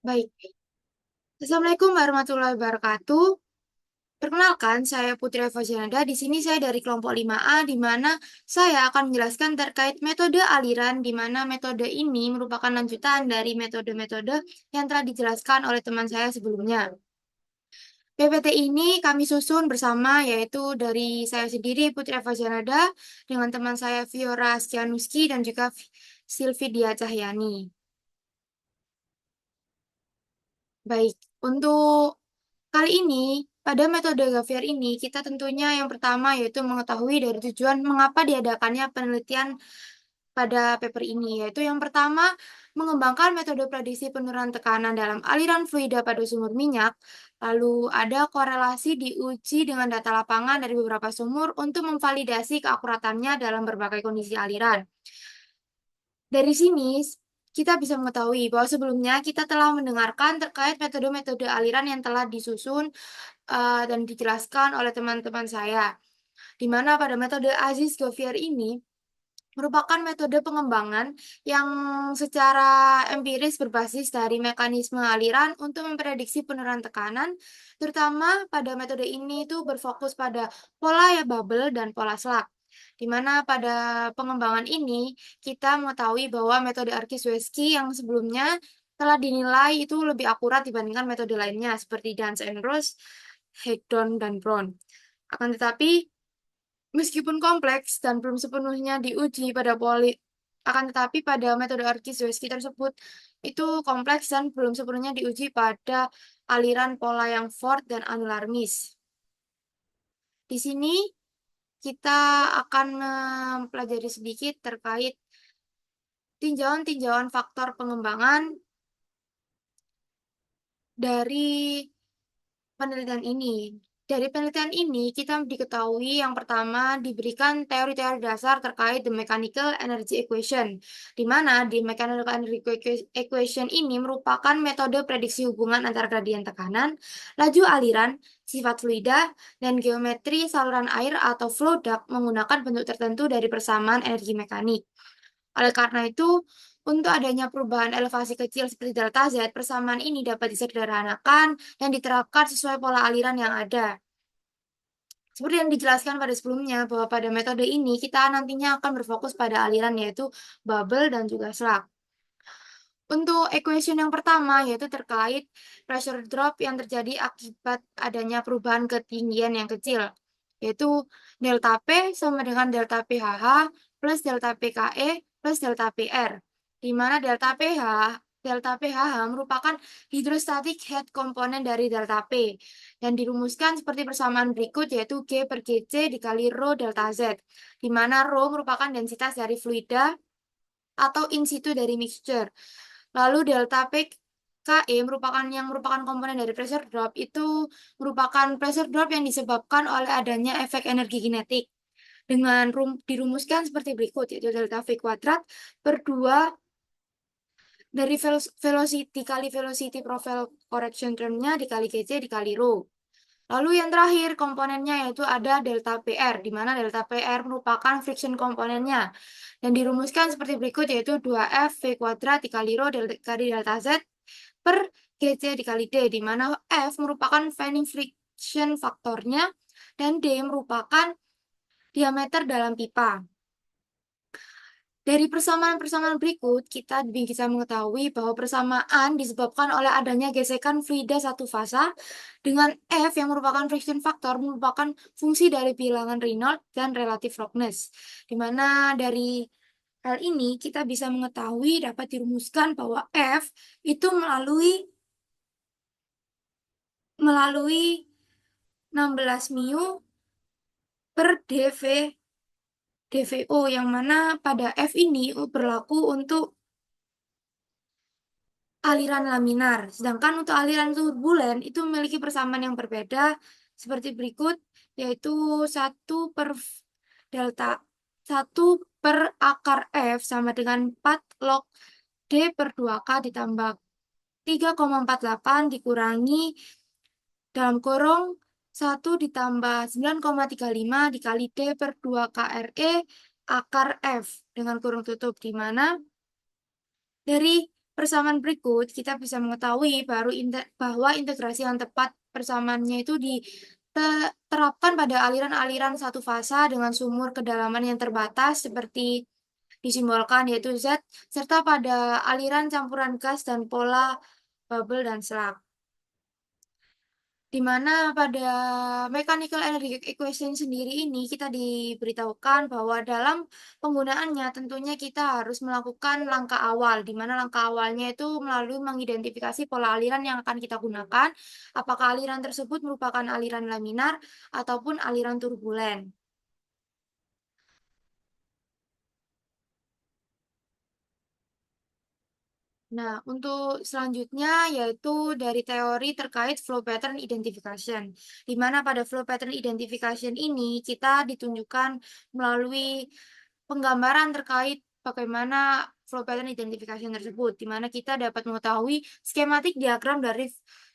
Baik. Assalamualaikum warahmatullahi wabarakatuh. Perkenalkan, saya Putri Eva Janada. Di sini saya dari kelompok 5A, di mana saya akan menjelaskan terkait metode aliran, di mana metode ini merupakan lanjutan dari metode-metode yang telah dijelaskan oleh teman saya sebelumnya. PPT ini kami susun bersama, yaitu dari saya sendiri, Putri Eva Janada, dengan teman saya Fiora Stianuski dan juga Silvi Dia Cahyani. Baik, untuk kali ini, pada metode Gavier ini, kita tentunya yang pertama yaitu mengetahui dari tujuan mengapa diadakannya penelitian pada paper ini, yaitu yang pertama, mengembangkan metode prediksi penurunan tekanan dalam aliran fluida pada sumur minyak, lalu ada korelasi diuji dengan data lapangan dari beberapa sumur untuk memvalidasi keakuratannya dalam berbagai kondisi aliran. Dari sini, kita bisa mengetahui bahwa sebelumnya kita telah mendengarkan terkait metode-metode aliran yang telah disusun dan dijelaskan oleh teman-teman saya, di mana pada metode Aziz-Gavier ini merupakan metode pengembangan yang secara empiris berbasis dari mekanisme aliran untuk memprediksi penurunan tekanan, terutama pada metode ini itu berfokus pada pola ya bubble dan pola slug. Di mana pada pengembangan ini kita mengetahui bahwa metode Arkes-Zwiefke yang sebelumnya telah dinilai itu lebih akurat dibandingkan metode lainnya seperti Dance and Rose, Hagedorn, dan Brown. Akan tetapi, meskipun kompleks dan belum sepenuhnya diuji pada akan tetapi pada metode Arkes-Zwiefke tersebut itu kompleks dan belum sepenuhnya diuji pada aliran pola yang Ford dan anular Miss. Di sini kita akan mempelajari sedikit terkait tinjauan-tinjauan faktor pengembangan dari penelitian ini. Dari penelitian ini, kita diketahui yang pertama diberikan teori-teori dasar terkait the mechanical energy equation, di mana the mechanical energy equation ini merupakan metode prediksi hubungan antara gradien tekanan, laju aliran, sifat fluida, dan geometri saluran air atau flow duct menggunakan bentuk tertentu dari persamaan energi mekanik. Oleh karena itu, untuk adanya perubahan elevasi kecil seperti delta Z, persamaan ini dapat disederhanakan dan diterapkan sesuai pola aliran yang ada. Seperti yang dijelaskan pada sebelumnya, bahwa pada metode ini kita nantinya akan berfokus pada aliran yaitu bubble dan juga slug. Untuk equation yang pertama yaitu terkait pressure drop yang terjadi akibat adanya perubahan ketinggian yang kecil, yaitu delta P sama dengan delta PHH plus delta PKE plus delta PR, di mana delta PHH merupakan hydrostatic head komponen dari delta P dan dirumuskan seperti persamaan berikut yaitu G per GC dikali rho delta Z, di mana rho merupakan densitas dari fluida atau in situ dari mixture. Lalu delta PKE merupakan komponen dari pressure drop, itu merupakan pressure drop yang disebabkan oleh adanya efek energi kinetik. Dengan dirumuskan seperti berikut, yaitu delta V kuadrat per 2 dari velocity kali velocity profile correction termnya dikali GC dikali rho. Lalu yang terakhir komponennya yaitu ada delta PR, di mana delta PR merupakan friction komponennya. Dan dirumuskan seperti berikut yaitu 2F V kuadrat dikali rho dikali delta Z per GC dikali D, di mana F merupakan fanning friction faktornya dan D merupakan diameter dalam pipa. Dari persamaan-persamaan berikut, kita bisa mengetahui bahwa persamaan disebabkan oleh adanya gesekan fluida satu fasa dengan F yang merupakan friction factor merupakan fungsi dari bilangan Reynolds dan relative roughness. Di mana dari hal ini kita bisa mengetahui dapat dirumuskan bahwa F itu melalui 16 mu per DVO yang mana pada F ini berlaku untuk aliran laminar. Sedangkan untuk aliran turbulen itu memiliki persamaan yang berbeda seperti berikut, yaitu 1 per sama dengan 4 log D per 2K ditambah 3,48 dikurangi dalam kurung 1 ditambah 9,35 dikali D per 2 KRE akar F dengan kurung tutup, di mana dari persamaan berikut, kita bisa mengetahui bahwa integrasi yang tepat persamaannya itu diterapkan pada aliran-aliran satu fasa dengan sumur kedalaman yang terbatas seperti disimbolkan yaitu Z, serta pada aliran campuran gas dan pola bubble dan slug. Di mana pada mechanical energy equation sendiri ini kita diberitahukan bahwa dalam penggunaannya tentunya kita harus melakukan langkah awal, di mana langkah awalnya itu melalui mengidentifikasi pola aliran yang akan kita gunakan, apakah aliran tersebut merupakan aliran laminar ataupun aliran turbulen. Nah, untuk selanjutnya yaitu dari teori terkait flow pattern identification, di mana pada flow pattern identification ini kita ditunjukkan melalui penggambaran terkait bagaimana flow pattern identification tersebut, di mana kita dapat mengetahui skematik diagram dari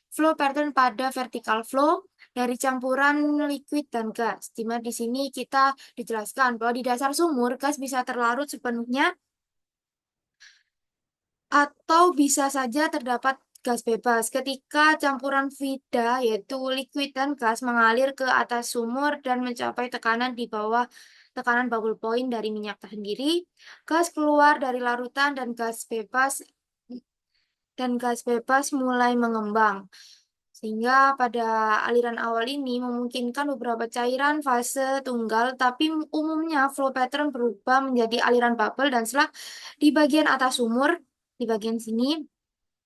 flow pattern pada vertical flow dari campuran liquid dan gas, di mana di sini kita dijelaskan bahwa di dasar sumur gas bisa terlarut sepenuhnya atau bisa saja terdapat gas bebas ketika campuran fida yaitu liquid dan gas mengalir ke atas sumur dan mencapai tekanan di bawah tekanan bubble point dari minyak sendiri, gas keluar dari larutan dan gas bebas mulai mengembang. Sehingga pada aliran awal ini memungkinkan beberapa cairan fase tunggal, tapi umumnya flow pattern berubah menjadi aliran bubble dan slug di bagian atas sumur, di bagian sini,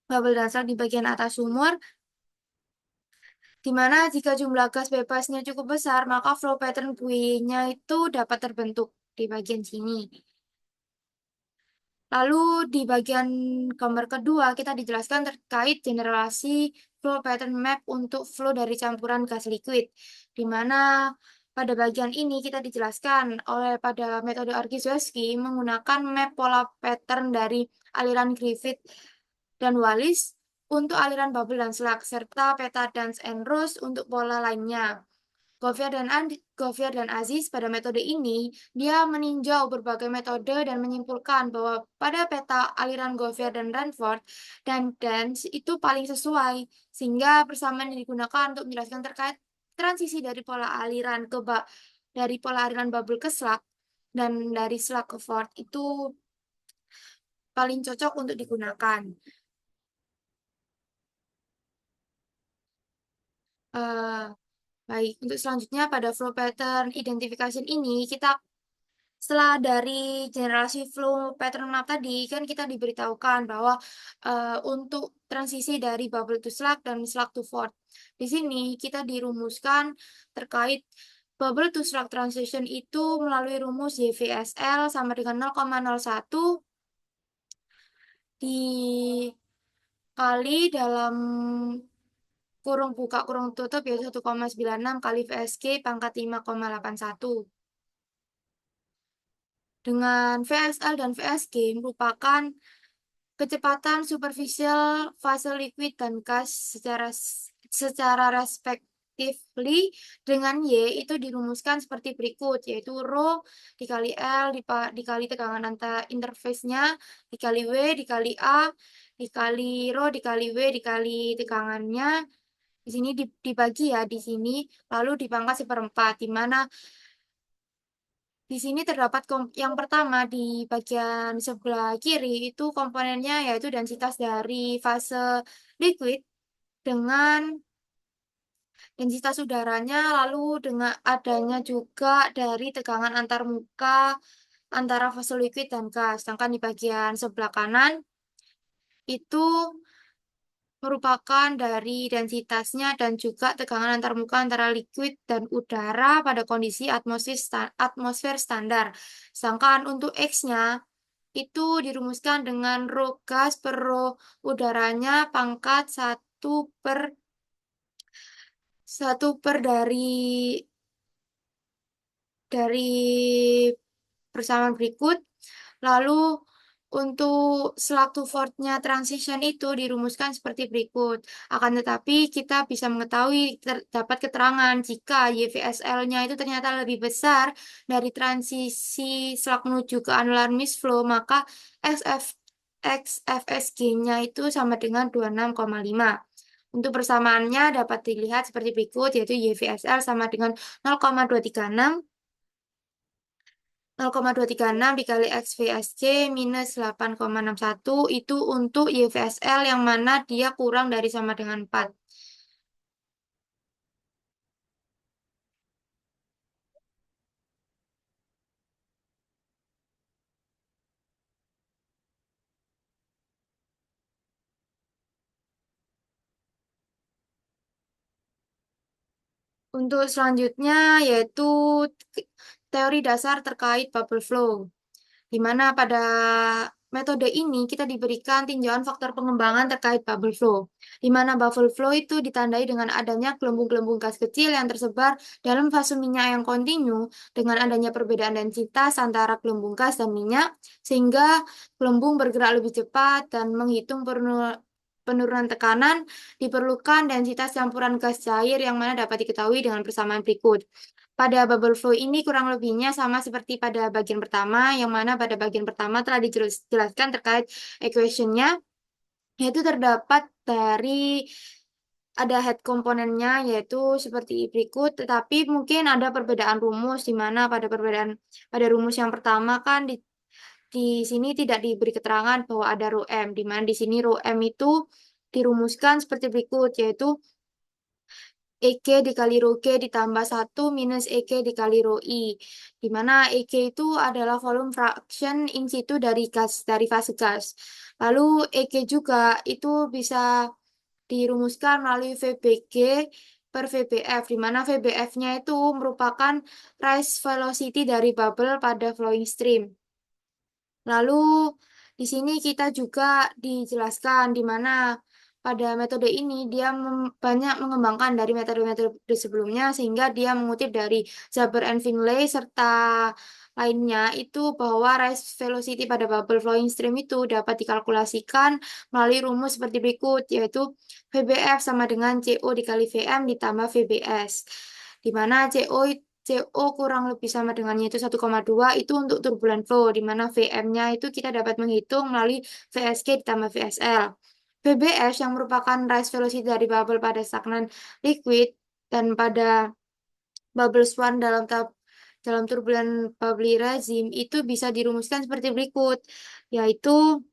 bubble dan slug di bagian atas sumur, di mana jika jumlah gas bebasnya cukup besar, maka flow pattern buoy-nya itu dapat terbentuk di bagian sini. Lalu di bagian gambar kedua kita dijelaskan terkait generasi flow pattern map untuk flow dari campuran gas liquid, di mana pada bagian ini kita dijelaskan oleh pada metode Argyzewski menggunakan map pola pattern dari aliran Griffith dan Wallis untuk aliran bubble dan slug, serta peta Dance and Rose untuk pola lainnya. Govier dan Aziz pada metode ini, dia meninjau berbagai metode dan menyimpulkan bahwa pada peta aliran Govier dan Ranford dan Dance itu paling sesuai, sehingga persamaan yang digunakan untuk menjelaskan terkait transisi dari dari pola aliran bubble ke slug dan dari slug ke Ford itu paling cocok untuk digunakan. Eh, Baik, untuk selanjutnya pada flow pattern identification ini kita setelah dari generasi flow pattern map tadi kan kita diberitahukan bahwa untuk transisi dari bubble to slug dan slug to Ford. Di sini kita dirumuskan terkait bubble to slug transition itu melalui rumus YVSL sama dengan 0,01 dikali dalam kurung buka kurung tutup yaitu 1,96 kali VSG pangkat 5,81. Dengan VSL dan VSG merupakan kecepatan superficial fase liquid dan gas secara respectively dengan Y itu dirumuskan seperti berikut, yaitu rho dikali L dikali tegangan antar interface-nya dikali W dikali A dikali rho dikali W dikali tegangannya. Di sini dibagi ya di sini lalu dipangkat seperempat, di mana di sini terdapat yang pertama di bagian sebelah kiri itu komponennya yaitu densitas dari fase liquid dengan densitas udaranya, lalu dengan adanya juga dari tegangan antar muka antara fase liquid dan gas. Sedangkan di bagian sebelah kanan itu merupakan dari densitasnya dan juga tegangan antar muka antara liquid dan udara pada kondisi atmosfer standar. Sedangkan untuk X-nya itu dirumuskan dengan rho gas per rho udaranya pangkat satu per dari persamaan berikut. Lalu untuk selaku Ford-nya transition itu dirumuskan seperti berikut. Akan tetapi kita bisa mengetahui dapat keterangan jika YVSL-nya itu ternyata lebih besar dari transisi slug menuju ke annular mist flow, maka SF X FSG-nya itu sama dengan 26,5. Untuk persamaannya dapat dilihat seperti berikut, yaitu YVSL sama dengan 0,236. 0,236 dikali XVSC minus 8,61 itu untuk YVSL yang mana dia kurang dari sama dengan 4. Untuk selanjutnya yaitu teori dasar terkait bubble flow, di mana pada metode ini kita diberikan tinjauan faktor pengembangan terkait bubble flow, di mana bubble flow itu ditandai dengan adanya gelembung-gelembung gas kecil yang tersebar dalam fase minyak yang kontinu dengan adanya perbedaan densitas antara gelembung gas dan minyak, sehingga gelembung bergerak lebih cepat dan menghitung penurunan tekanan diperlukan densitas campuran gas cair yang mana dapat diketahui dengan persamaan berikut. Pada bubble flow ini kurang lebihnya sama seperti pada bagian pertama, yang mana pada bagian pertama telah dijelaskan terkait equationnya, yaitu terdapat dari ada head komponennya yaitu seperti berikut, tetapi mungkin ada perbedaan rumus di mana pada rumus yang pertama kan di sini tidak diberi keterangan bahwa ada rho m, di mana di sini rho m itu dirumuskan seperti berikut, yaitu EG dikali rho G ditambah 1 minus EG dikali rho I. Di mana EG itu adalah volume fraction in situ dari fase gas. Lalu EG juga itu bisa dirumuskan melalui VBG per VBF, di mana VBF-nya itu merupakan rise velocity dari bubble pada flowing stream. Lalu di sini kita juga dijelaskan di mana pada metode ini dia banyak mengembangkan dari metode-metode sebelumnya sehingga dia mengutip dari Zaber and Finlay serta lainnya itu bahwa rise velocity pada bubble flowing stream itu dapat dikalkulasikan melalui rumus seperti berikut, yaitu VBF sama dengan CO dikali VM ditambah VBS, di mana CO kurang lebih sama dengan yaitu 1,2 itu untuk turbulent flow, di mana VM-nya itu kita dapat menghitung melalui VSG ditambah VSL. VBS yang merupakan rise velocity dari bubble pada stagnan liquid dan pada bubble swan dalam turbulent bubbly regime itu bisa dirumuskan seperti berikut, yaitu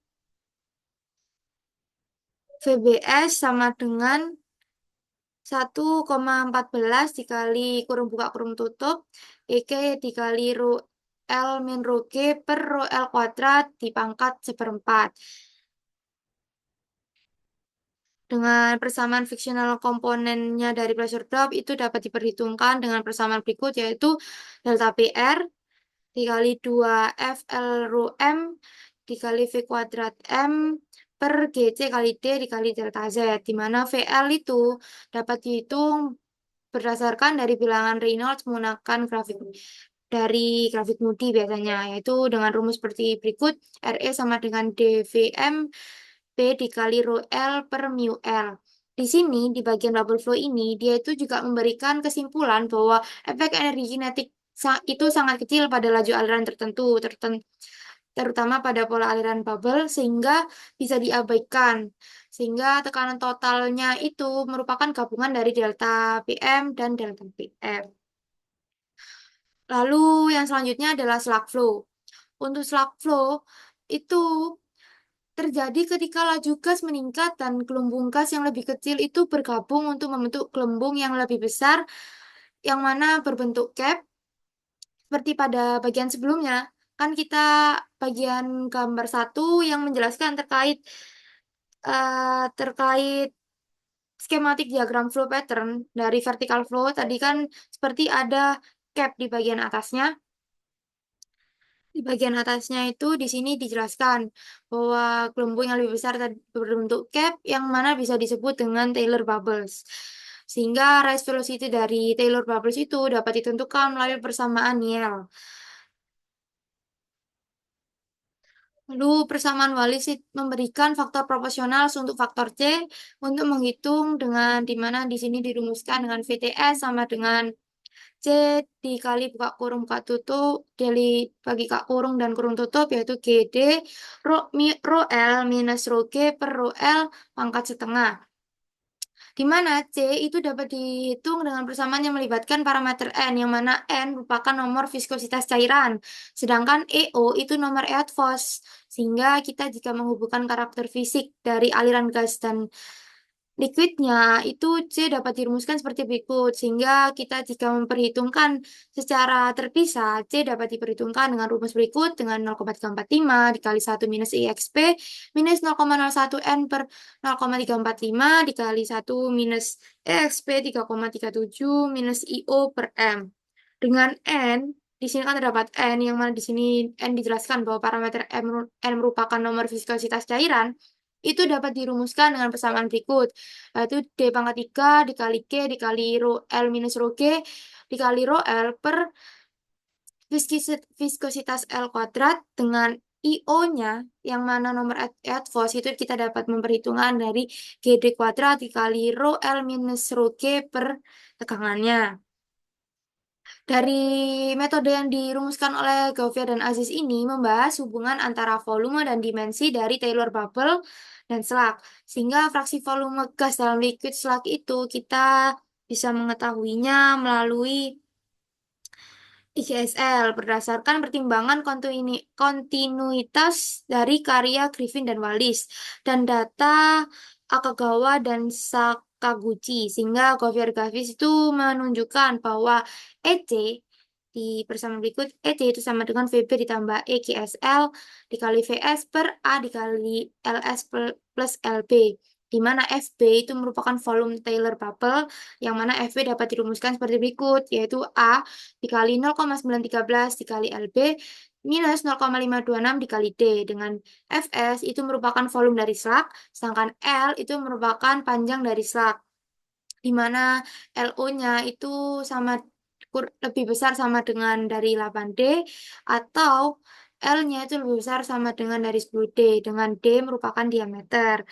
VBS sama dengan 1,14 dikali kurung buka kurung tutup EG dikali rho L min rho G per rho L kuadrat dipangkat seperempat. Dengan persamaan frictional komponennya dari pressure drop itu dapat diperhitungkan dengan persamaan berikut, yaitu delta PR dikali 2 FL rho M dikali V kuadrat M per GC kali D dikali delta Z, di mana VL itu dapat dihitung berdasarkan dari bilangan Reynolds menggunakan grafik Moody biasanya, yaitu dengan rumus seperti berikut, RE sama dengan DVM P dikali rho L per mu L. Di sini, di bagian bubble flow ini, dia itu juga memberikan kesimpulan bahwa efek energi kinetik itu sangat kecil pada laju aliran terutama pada pola aliran bubble, sehingga bisa diabaikan. Sehingga tekanan totalnya itu merupakan gabungan dari delta PM dan delta PM. Lalu yang selanjutnya adalah slug flow. Untuk slug flow itu terjadi ketika laju gas meningkat dan gelembung gas yang lebih kecil itu bergabung untuk membentuk gelembung yang lebih besar yang mana berbentuk cap seperti pada bagian sebelumnya. Kan kita bagian gambar 1 yang menjelaskan terkait skematik diagram flow pattern dari vertical flow tadi kan seperti ada cap di bagian atasnya. Di bagian atasnya itu di sini dijelaskan bahwa gelembung yang lebih besar berbentuk cap yang mana bisa disebut dengan Taylor bubbles. Sehingga rise velocity dari Taylor bubbles itu dapat ditentukan melalui persamaan Niel. Lalu persamaan Wallis memberikan faktor proporsional untuk faktor C untuk menghitung dengan di mana di sini dirumuskan dengan VTS sama dengan C dikali buka kurung buka tutup, bagi kak kurung dan kurung tutup, yaitu GD rho L minus rho G per rho L pangkat setengah. Di mana C itu dapat dihitung dengan persamaan yang melibatkan parameter N, yang mana N merupakan nomor viskositas cairan, sedangkan EO itu nomor Eötvös. Sehingga kita jika menghubungkan karakter fisik dari aliran gas dan liquidnya itu C dapat dirumuskan seperti berikut, sehingga kita jika memperhitungkan secara terpisah, C dapat diperhitungkan dengan rumus berikut dengan 0,345 dikali 1 minus IXP minus 0,01 N per 0,345 dikali 1 minus EXP 3,37 minus IO per M. Dengan N, di sini kan terdapat N, yang mana di sini N dijelaskan bahwa parameter N merupakan nomor viskositas cairan, itu dapat dirumuskan dengan persamaan berikut, yaitu D pangkat 3 dikali K dikali rho L minus rho G dikali rho L per viskositas L kuadrat dengan IO-nya, yang mana nomor Eötvös itu kita dapat memperhitungkan dari GD kuadrat dikali rho L minus rho G per tegangannya. Dari metode yang dirumuskan oleh Gauvier dan Aziz ini membahas hubungan antara volume dan dimensi dari Taylor bubble dan slug. Sehingga fraksi volume gas dalam liquid slug itu kita bisa mengetahuinya melalui IGSL berdasarkan pertimbangan kontinuitas dari karya Griffin dan Wallis dan data Akagawa dan Sakaguchi, sehingga Gauvier-Gavis itu menunjukkan bahwa EC di persamaan berikut, EC itu sama dengan VB ditambah EGSL dikali VS per A dikali LS plus LB, di mana FB itu merupakan volume Taylor bubble, yang mana FB dapat dirumuskan seperti berikut, yaitu A dikali 0,913 dikali LB minus 0,526 dikali D, dengan Fs itu merupakan volume dari slug, sedangkan L itu merupakan panjang dari slug, di mana LO-nya itu sama lebih besar sama dengan dari 8D, atau L-nya itu lebih besar sama dengan dari 10D, dengan D merupakan diameter.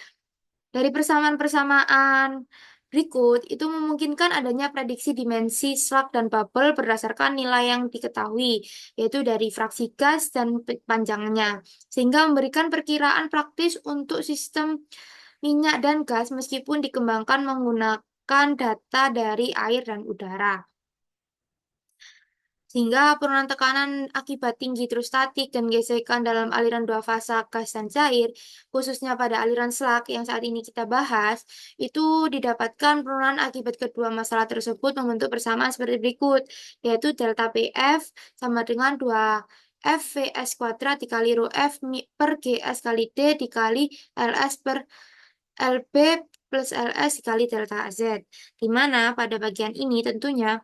Dari persamaan-persamaan berikut, itu memungkinkan adanya prediksi dimensi slug dan bubble berdasarkan nilai yang diketahui, yaitu dari fraksi gas dan panjangnya, sehingga memberikan perkiraan praktis untuk sistem minyak dan gas meskipun dikembangkan menggunakan data dari air dan udara. Sehingga penurunan tekanan akibat tinggi hidrostatik dan gesekan dalam aliran dua fasa gas dan cair, khususnya pada aliran slug yang saat ini kita bahas, itu didapatkan penurunan akibat kedua masalah tersebut membentuk persamaan seperti berikut, yaitu delta PF sama dengan 2 FVS kuadrat dikali rho F per GS kali D dikali LS per LB plus LS dikali delta Z. Di mana pada bagian ini tentunya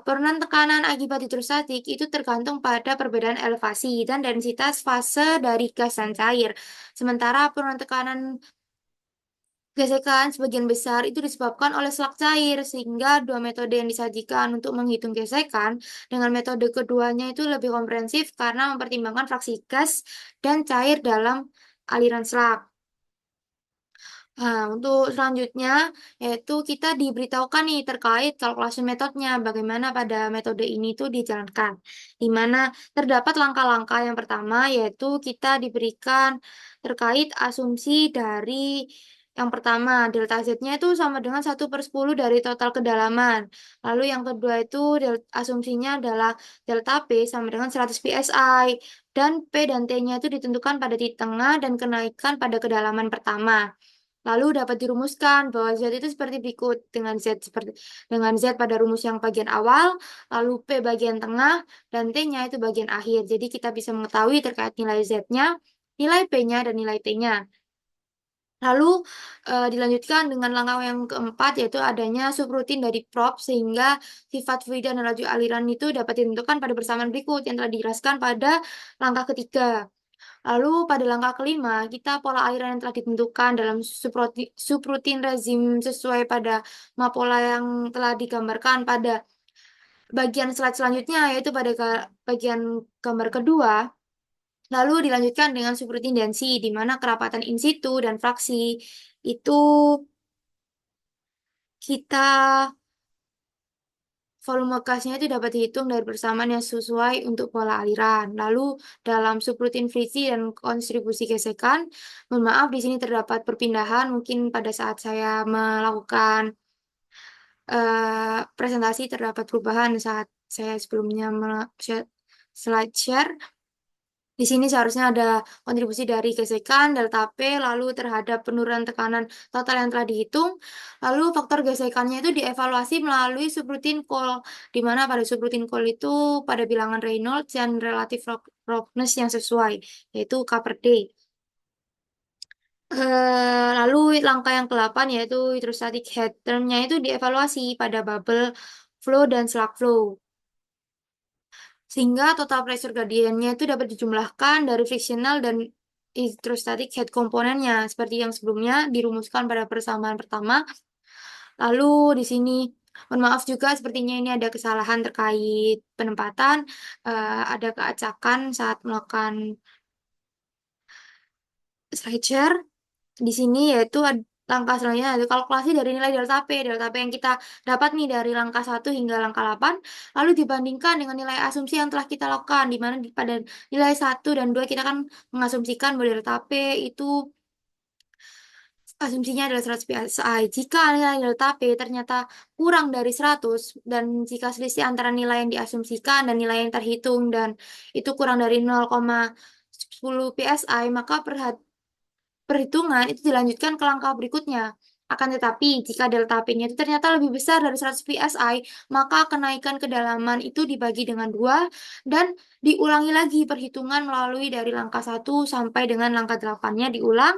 penurunan tekanan akibat hidrostatik itu tergantung pada perbedaan elevasi dan densitas fase dari gas dan cair. Sementara penurunan tekanan gesekan sebagian besar itu disebabkan oleh selak cair, sehingga dua metode yang disajikan untuk menghitung gesekan dengan metode keduanya itu lebih komprehensif karena mempertimbangkan fraksi gas dan cair dalam aliran selak. Nah, untuk selanjutnya, yaitu kita diberitahukan nih terkait kalkulasi metodenya, bagaimana pada metode ini tuh dijalankan. Di mana terdapat langkah-langkah yang pertama, yaitu kita diberikan terkait asumsi dari yang pertama, delta Z-nya itu sama dengan 1/10 dari total kedalaman. Lalu yang kedua itu asumsinya adalah delta P sama dengan 100 psi. Dan P dan T-nya itu ditentukan pada titik tengah dan kenaikan pada kedalaman pertama. Lalu dapat dirumuskan bahwa Z itu seperti berikut, dengan Z pada rumus yang bagian awal, lalu P bagian tengah, dan T-nya itu bagian akhir. Jadi kita bisa mengetahui terkait nilai Z-nya, nilai P-nya, dan nilai T-nya. Lalu dilanjutkan dengan langkah yang keempat, yaitu adanya subrutin dari prop, sehingga sifat fluida dan laju aliran itu dapat ditentukan pada persamaan berikut yang telah dijelaskan pada langkah ketiga. Lalu pada langkah kelima, kita pola aliran yang telah ditentukan dalam subrutin rezim sesuai pada pola yang telah digambarkan pada bagian slide selanjutnya, yaitu pada bagian gambar kedua. Lalu dilanjutkan dengan subrutin densi, di mana kerapatan in situ dan fraksi itu kita volume gasnya itu dapat dihitung dari persamaan yang sesuai untuk pola aliran. Lalu dalam subrutin friksi dan konstribusi gesekan, mohon maaf di sini terdapat perpindahan mungkin pada saat saya melakukan presentasi terdapat perubahan saat saya sebelumnya slide share. Di sini seharusnya ada kontribusi dari gesekan, delta P, lalu terhadap penurunan tekanan total yang telah dihitung. Lalu faktor gesekannya itu dievaluasi melalui subroutine call, di mana pada subroutine call itu pada bilangan Reynolds dan relative roughness yang sesuai, yaitu K per D. Lalu langkah yang ke-8 yaitu hydrostatic head termnya itu dievaluasi pada bubble flow dan slug flow. Sehingga total pressure gradientnya itu dapat dijumlahkan dari frictional dan hydrostatic head komponennya seperti yang sebelumnya dirumuskan pada persamaan pertama. Lalu di sini mohon maaf juga sepertinya ini ada kesalahan terkait penempatan, ada keacakan saat melakukan slide share. Di sini yaitu langkah selanjutnya yaitu kalkulasi dari nilai delta P. Delta P yang kita dapat nih dari langkah 1 hingga langkah 8, lalu dibandingkan dengan nilai asumsi yang telah kita lakukan, di mana pada nilai 1 dan 2 kita kan mengasumsikan bahwa delta P itu asumsinya adalah 100 PSI. Jika nilai delta P ternyata kurang dari 100, dan jika selisih antara nilai yang diasumsikan dan nilai yang terhitung dan itu kurang dari 0,10 PSI, maka perhitungan itu dilanjutkan ke langkah berikutnya. Akan tetapi, jika delta P-nya itu ternyata lebih besar dari 100 PSI, maka kenaikan kedalaman itu dibagi dengan 2 dan diulangi lagi perhitungan melalui dari langkah 1 sampai dengan langkah 8-nya diulang.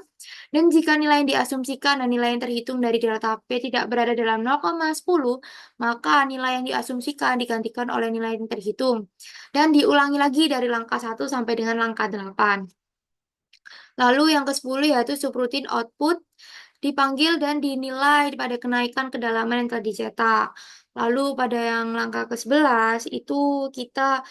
Dan jika nilai yang diasumsikan dan nilai yang terhitung dari delta P tidak berada dalam 0,10, maka nilai yang diasumsikan digantikan oleh nilai yang terhitung. Dan diulangi lagi dari langkah 1 sampai dengan langkah 8. Lalu yang ke-10 yaitu subroutine output dipanggil dan dinilai pada kenaikan kedalaman yang telah dicetak. Lalu pada yang langkah ke-11 itu kita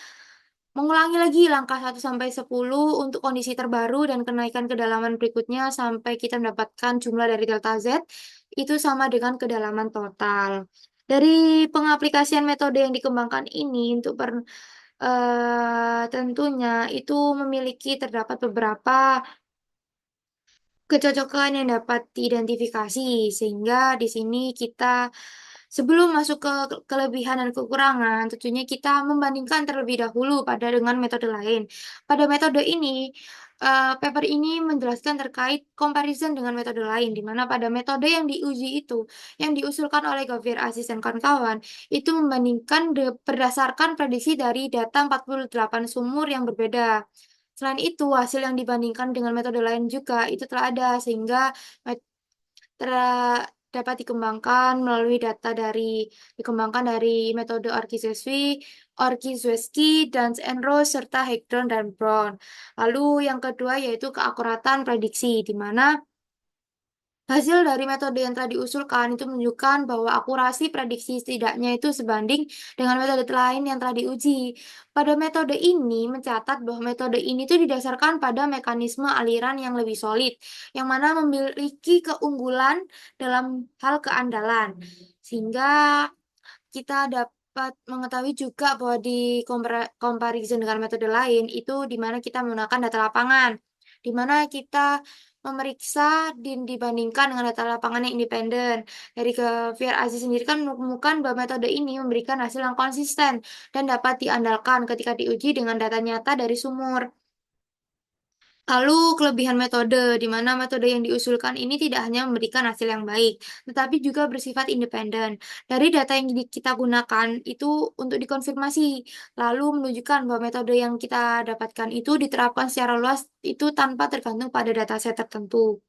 mengulangi lagi langkah 1 sampai 10 untuk kondisi terbaru dan kenaikan kedalaman berikutnya sampai kita mendapatkan jumlah dari delta Z itu sama dengan kedalaman total. Dari pengaplikasian metode yang dikembangkan ini untuk tentunya itu memiliki terdapat beberapa kecocokan yang dapat diidentifikasi sehingga di sini kita sebelum masuk ke kelebihan dan kekurangan tentunya kita membandingkan terlebih dahulu pada dengan metode lain. Pada metode ini paper ini menjelaskan terkait comparison dengan metode lain di mana pada metode yang diuji itu yang diusulkan oleh Gavier Aziz dan kawan-kawan itu membandingkan berdasarkan prediksi dari data 48 sumur yang berbeda. Selain itu, hasil yang dibandingkan dengan metode lain juga itu telah ada sehingga met- dapat dikembangkan melalui data dikembangkan dari metode Orkiszewski, Dance and Rose, serta Hegdon dan Brown. Lalu yang kedua yaitu keakuratan prediksi, di mana hasil dari metode yang telah diusulkan itu menunjukkan bahwa akurasi prediksi setidaknya itu sebanding dengan metode lain yang telah diuji. Pada metode ini mencatat bahwa metode ini itu didasarkan pada mekanisme aliran yang lebih solid, yang mana memiliki keunggulan dalam hal keandalan. Sehingga kita dapat mengetahui juga bahwa di comparison dengan metode lain itu di mana kita menggunakan data lapangan, di mana kita memeriksa dibandingkan dengan data lapangan yang independen. Dari ke VR Aziz sendiri kan menemukan bahwa metode ini memberikan hasil yang konsisten dan dapat diandalkan ketika diuji dengan data nyata dari sumur. Lalu kelebihan metode, di mana metode yang diusulkan ini tidak hanya memberikan hasil yang baik, tetapi juga bersifat independen. Dari data yang kita gunakan itu untuk dikonfirmasi, lalu menunjukkan bahwa metode yang kita dapatkan itu diterapkan secara luas itu tanpa tergantung pada dataset tertentu.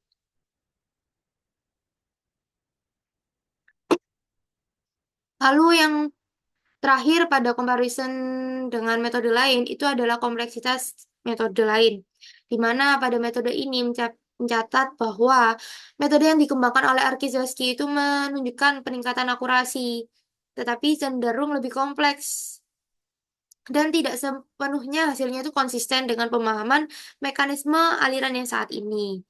Lalu yang terakhir pada comparison dengan metode lain itu adalah kompleksitas metode lain, di mana pada metode ini mencatat bahwa metode yang dikembangkan oleh Arkizeski itu menunjukkan peningkatan akurasi, tetapi cenderung lebih kompleks dan tidak sepenuhnya hasilnya itu konsisten dengan pemahaman mekanisme aliran yang saat ini.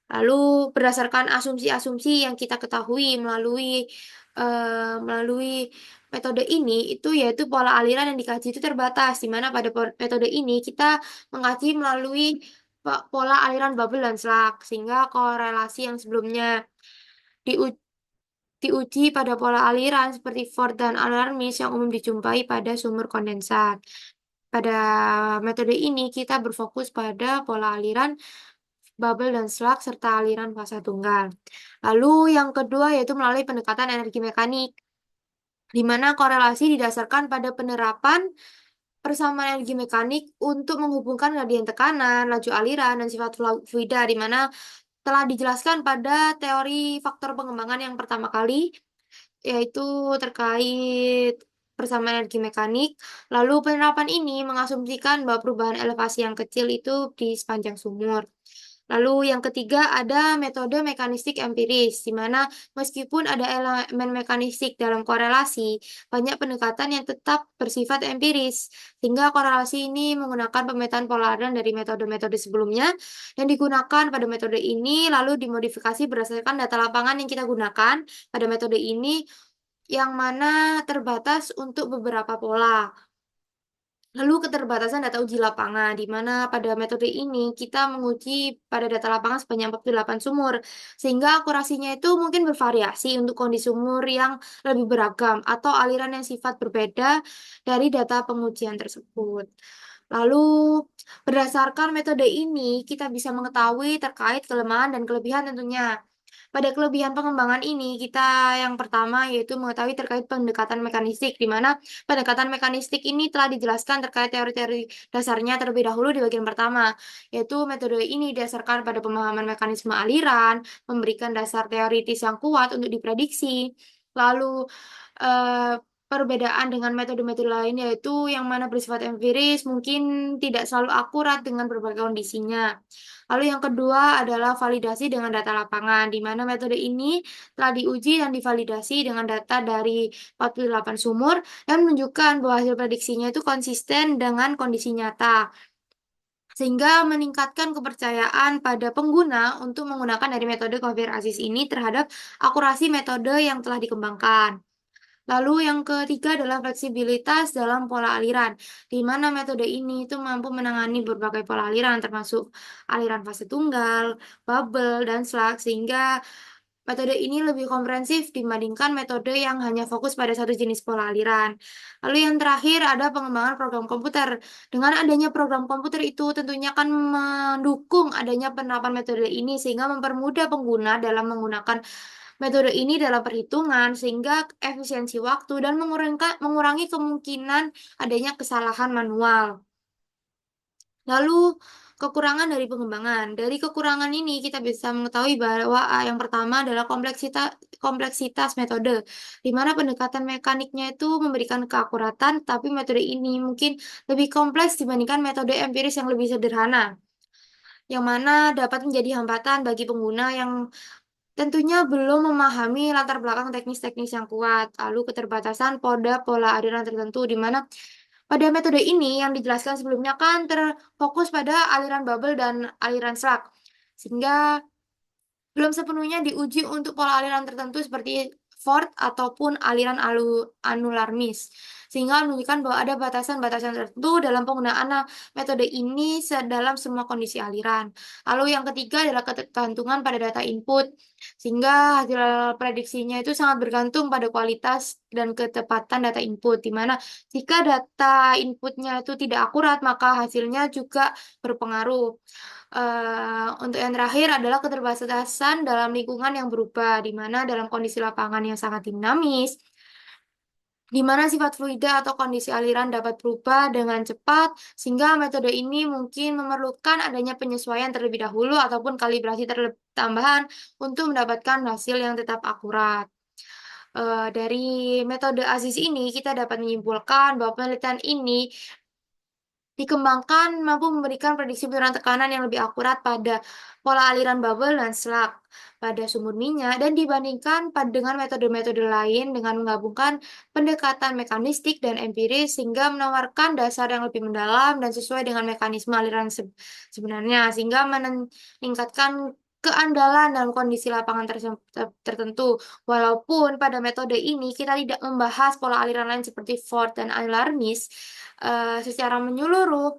Lalu berdasarkan asumsi-asumsi yang kita ketahui melalui metode ini itu yaitu pola aliran yang dikaji itu terbatas, di mana pada metode ini kita mengkaji melalui pola aliran bubble dan slug, sehingga korelasi yang sebelumnya diu- diuji pada pola aliran seperti Ford dan alarmis yang umum dijumpai pada sumur kondensat. Pada metode ini kita berfokus pada pola aliran bubble dan slug serta aliran fasa tunggal. Lalu yang kedua yaitu melalui pendekatan energi mekanik, di mana korelasi didasarkan pada penerapan persamaan energi mekanik untuk menghubungkan gradien tekanan, laju aliran, dan sifat fluida, di mana telah dijelaskan pada teori faktor pengembangan yang pertama kali, yaitu terkait persamaan energi mekanik. Lalu penerapan ini mengasumsikan bahwa perubahan elevasi yang kecil itu di sepanjang sumur. Lalu yang ketiga ada metode mekanistik empiris, di mana meskipun ada elemen mekanistik dalam korelasi, banyak pendekatan yang tetap bersifat empiris, sehingga korelasi ini menggunakan pemetaan pola aliran dari metode-metode sebelumnya yang digunakan pada metode ini, lalu dimodifikasi berdasarkan data lapangan yang kita gunakan pada metode ini, yang mana terbatas untuk beberapa pola. Lalu keterbatasan data uji lapangan, di mana pada metode ini kita menguji pada data lapangan sebanyak 48 sumur, sehingga akurasinya itu mungkin bervariasi untuk kondisi sumur yang lebih beragam atau aliran yang sifat berbeda dari data pengujian tersebut. Lalu, berdasarkan metode ini, kita bisa mengetahui terkait kelemahan dan kelebihan tentunya. Pada kelebihan pengembangan ini, kita yang pertama yaitu mengetahui terkait pendekatan mekanistik, di mana pendekatan mekanistik ini telah dijelaskan terkait teori-teori dasarnya terlebih dahulu di bagian pertama, yaitu metode ini didasarkan pada pemahaman mekanisme aliran, memberikan dasar teoritis yang kuat untuk diprediksi. Lalu, eh, perbedaan dengan metode-metode lain yaitu yang mana bersifat empiris mungkin tidak selalu akurat dengan berbagai kondisinya. Lalu yang kedua adalah validasi dengan data lapangan, di mana metode ini telah diuji dan divalidasi dengan data dari 48 sumur dan menunjukkan bahwa hasil prediksinya itu konsisten dengan kondisi nyata, sehingga meningkatkan kepercayaan pada pengguna untuk menggunakan dari metode konfirmasi ini terhadap akurasi metode yang telah dikembangkan. Lalu yang ketiga adalah fleksibilitas dalam pola aliran, di mana metode ini itu mampu menangani berbagai pola aliran, termasuk aliran fase tunggal, bubble, dan slug, sehingga metode ini lebih komprehensif dibandingkan metode yang hanya fokus pada satu jenis pola aliran. Lalu yang terakhir ada pengembangan program komputer. Dengan adanya program komputer itu tentunya akan mendukung adanya penerapan metode ini sehingga mempermudah pengguna dalam menggunakan metode ini dalam perhitungan sehingga efisiensi waktu dan mengurangi kemungkinan adanya kesalahan manual. Lalu kekurangan dari pengembangan. Dari kekurangan ini kita bisa mengetahui bahwa yang pertama adalah kompleksitas metode, di mana pendekatan mekaniknya itu memberikan keakuratan, tapi metode ini mungkin lebih kompleks dibandingkan metode empiris yang lebih sederhana, yang mana dapat menjadi hambatan bagi pengguna yang tentunya belum memahami latar belakang teknis-teknis yang kuat. Lalu keterbatasan pada pola aliran tertentu, di mana pada metode ini yang dijelaskan sebelumnya kan terfokus pada aliran bubble dan aliran slug, sehingga belum sepenuhnya diuji untuk pola aliran tertentu seperti Ford ataupun aliran anularmis, sehingga menunjukkan bahwa ada batasan-batasan tertentu dalam penggunaan metode ini dalam semua kondisi aliran. Lalu yang ketiga adalah ketergantungan pada data input, sehingga hasil prediksinya itu sangat bergantung pada kualitas dan ketepatan data input, di mana jika data inputnya itu tidak akurat, maka hasilnya juga berpengaruh. Untuk yang terakhir adalah keterbatasan dalam lingkungan yang berubah, di mana dalam kondisi lapangan yang sangat dinamis, di mana sifat fluida atau kondisi aliran dapat berubah dengan cepat, sehingga metode ini mungkin memerlukan adanya penyesuaian terlebih dahulu ataupun kalibrasi tambahan untuk mendapatkan hasil yang tetap akurat. Dari metode ASIS ini, kita dapat menyimpulkan bahwa penelitian ini dikembangkan mampu memberikan prediksi penurunan tekanan yang lebih akurat pada pola aliran bubble dan slug pada sumur minyak dan dibandingkan dengan metode-metode lain dengan menggabungkan pendekatan mekanistik dan empiris sehingga menawarkan dasar yang lebih mendalam dan sesuai dengan mekanisme aliran sebenarnya sehingga meningkatkan keandalan dalam kondisi lapangan tertentu. Walaupun pada metode ini kita tidak membahas pola aliran lain seperti Ford dan alarmis secara menyeluruh,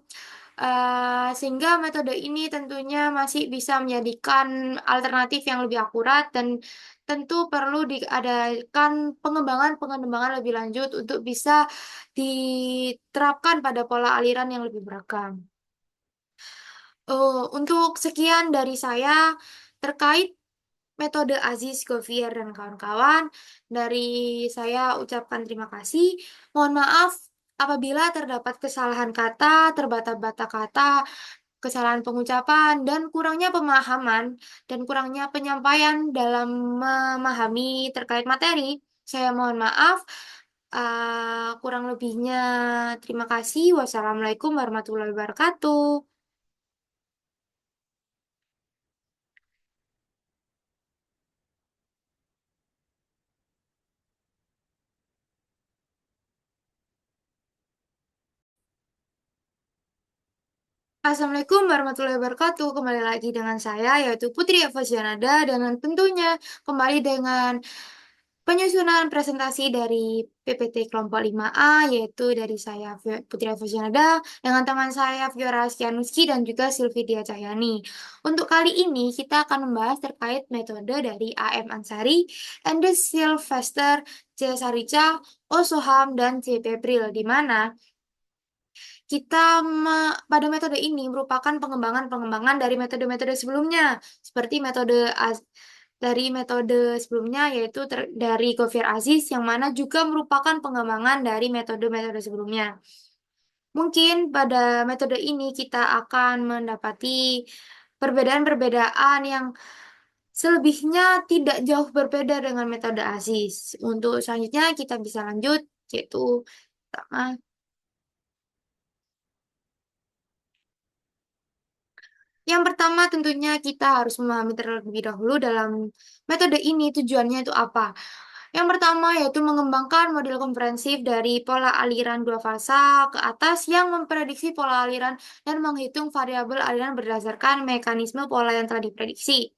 sehingga metode ini tentunya masih bisa menjadikan alternatif yang lebih akurat dan tentu perlu diadakan pengembangan-pengembangan lebih lanjut untuk bisa diterapkan pada pola aliran yang lebih beragam. Untuk sekian dari saya terkait metode Aziz, Govier, dan kawan-kawan. Dari saya ucapkan terima kasih. Mohon maaf apabila terdapat kesalahan kata, terbata-bata kata, kesalahan pengucapan, dan kurangnya pemahaman, dan kurangnya penyampaian dalam memahami terkait materi. Saya mohon maaf. Kurang lebihnya terima kasih. Wassalamualaikum warahmatullahi wabarakatuh. Assalamualaikum warahmatullahi wabarakatuh. Kembali lagi dengan saya, yaitu Putri Evosianada, dengan tentunya kembali dengan penyusunan presentasi dari PPT kelompok 5A, yaitu dari saya, Putri Evosianada, dengan teman saya, Fiora Astianuski, dan juga Sylvia Cahyani. Untuk kali ini, kita akan membahas terkait metode dari A.M. Ansari, Andes Sylvester, C. Sarica, O. Soham, dan C. Pebril, di mana pada metode ini merupakan pengembangan-pengembangan dari metode-metode sebelumnya, seperti dari metode sebelumnya yaitu dari Gofier Aziz yang mana juga merupakan pengembangan dari metode-metode sebelumnya. Mungkin pada metode ini kita akan mendapati perbedaan-perbedaan yang selebihnya tidak jauh berbeda dengan metode Aziz. Untuk selanjutnya kita bisa lanjut yaitu pertama. Yang pertama tentunya kita harus memahami terlebih dahulu dalam metode ini tujuannya itu apa. Yang pertama yaitu mengembangkan model komprehensif dari pola aliran dua fasa ke atas yang memprediksi pola aliran dan menghitung variabel aliran berdasarkan mekanisme pola yang telah diprediksi.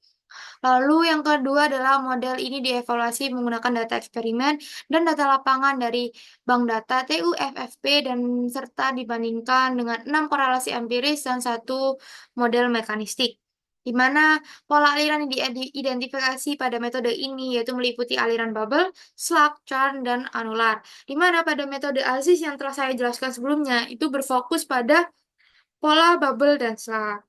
Lalu yang kedua adalah model ini dievaluasi menggunakan data eksperimen dan data lapangan dari bank data TUFFP dan serta dibandingkan dengan 6 korelasi empiris dan satu model mekanistik. Di mana pola aliran yang diidentifikasi pada metode ini yaitu meliputi aliran bubble, slug, churn, dan anular. Di mana pada metode ASIS yang telah saya jelaskan sebelumnya itu berfokus pada pola bubble dan slug.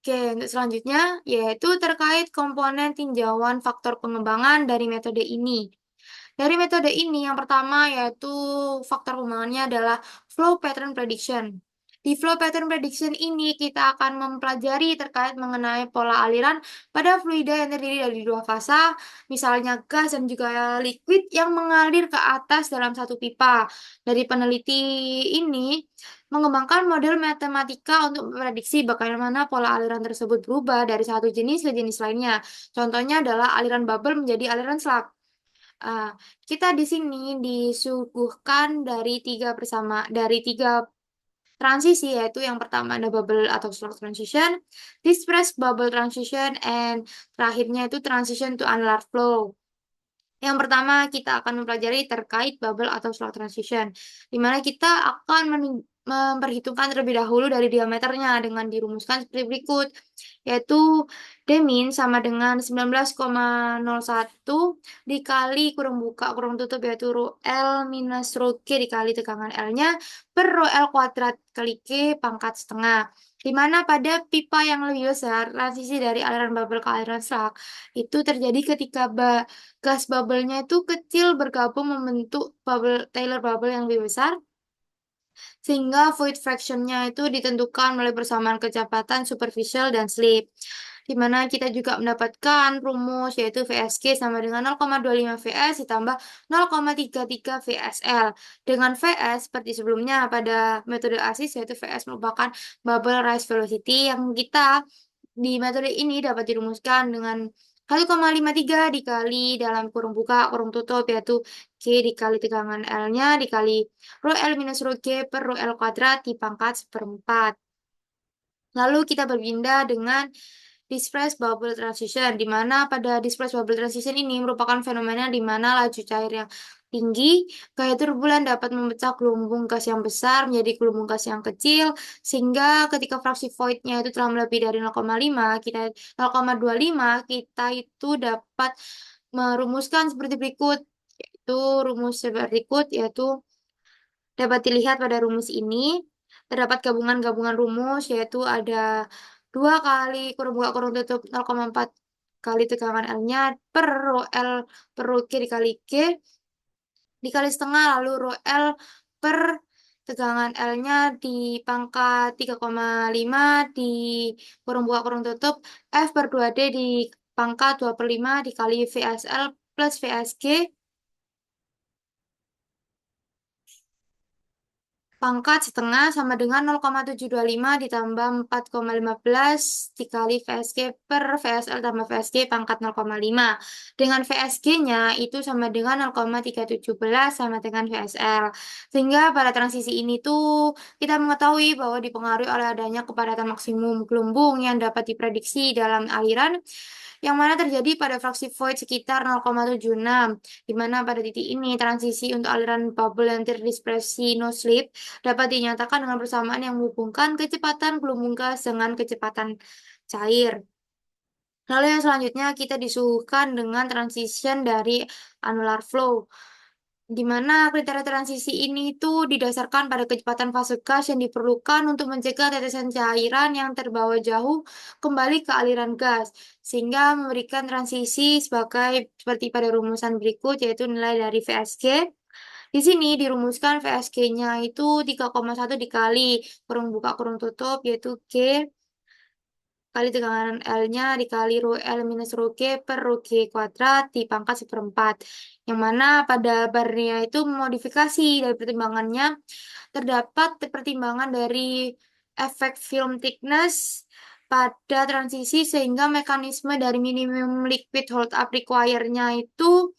Oke, untuk selanjutnya yaitu terkait komponen tinjauan faktor pengembangan dari metode ini. Dari metode ini yang pertama yaitu faktor pengembangannya adalah flow pattern prediction. Di flow pattern prediction ini kita akan mempelajari terkait mengenai pola aliran pada fluida yang terdiri dari dua fasa, misalnya gas dan juga liquid yang mengalir ke atas dalam satu pipa. Dari peneliti ini mengembangkan model matematika untuk memprediksi bagaimana pola aliran tersebut berubah dari satu jenis ke jenis lainnya. Contohnya adalah aliran bubble menjadi aliran slug. Uh, kita di sini disuguhkan dari tiga transisi, yaitu yang pertama ada bubble atau slug transition, dispersed bubble transition, and terakhirnya itu transition to annular flow. Yang pertama, kita akan mempelajari terkait bubble atau slot transition, di mana kita akan memperhitungkan terlebih dahulu dari diameternya dengan dirumuskan seperti berikut, yaitu D min sama dengan 19,01 dikali kurung buka kurung tutup yaitu rho L minus rho G dikali tegangan L-nya per rho L kuadrat kali G pangkat setengah. Di mana pada pipa yang lebih besar, transisi dari aliran bubble ke aliran slug itu terjadi ketika gas bubble-nya itu kecil bergabung membentuk Taylor bubble yang lebih besar, sehingga fluid fraction-nya itu ditentukan melalui persamaan kecepatan superficial dan slip. Di mana kita juga mendapatkan rumus yaitu VSG sama dengan 0,25 VS ditambah 0,33 VSL. Dengan VS seperti sebelumnya pada metode ASIS yaitu VS merupakan bubble rise velocity yang kita di metode ini dapat dirumuskan dengan 1,53 dikali dalam kurung buka, kurung tutup, yaitu G dikali tegangan L-nya dikali rho L minus rho G per rho L kuadrat dipangkat seperempat. Lalu kita berpindah dengan displaced bubble transition, di mana pada displaced bubble transition ini merupakan fenomena di mana laju cair yang tinggi, gaya turbulen dapat memecah gelombang gas yang besar menjadi gelombang gas yang kecil, sehingga ketika fraksi voidnya itu telah melebihi dari 0,5, 0,25, kita itu dapat merumuskan seperti berikut, yaitu rumus seperti berikut, yaitu dapat dilihat pada rumus ini, terdapat gabungan-gabungan rumus, yaitu ada 2 kali kurung buka kurung tutup 0,4 kali tegangan L-nya per rho L per rho G dikali G, dikali setengah, lalu rho L per tegangan L-nya di pangkat 3,5 di kurung buka kurung tutup F per 2D di pangkat 2/5 dikali VSL plus VSG pangkat setengah sama dengan 0,725 ditambah 4,15 dikali VSG per VSL tambah VSG pangkat 0,5. Dengan VSG-nya itu sama dengan 0,317 sama dengan VSL. Sehingga pada transisi ini tuh kita mengetahui bahwa dipengaruhi oleh adanya kepadatan maksimum gelembung yang dapat diprediksi dalam aliran yang mana terjadi pada fraksi void sekitar 0,76, di mana pada titik ini transisi untuk aliran bubble yang terdispersi no slip dapat dinyatakan dengan persamaan yang menghubungkan kecepatan gelombang gas dengan kecepatan cair. Lalu yang selanjutnya kita disuguhkan dengan transition dari annular flow, di mana kriteria transisi ini itu didasarkan pada kecepatan fase gas yang diperlukan untuk mencegah tetesan cairan yang terbawa jauh kembali ke aliran gas, sehingga memberikan transisi sebagai seperti pada rumusan berikut, yaitu nilai dari VSG. Di sini dirumuskan VSG-nya itu 3,1 dikali kurung buka kurung tutup, yaitu G kali tegangan L-nya dikali rho L minus rho G per rho G kuadrat di pangkat 1/4. Yang mana pada barnya itu memodifikasi dari pertimbangannya. Terdapat pertimbangan dari efek film thickness pada transisi sehingga mekanisme dari minimum liquid hold up require-nya itu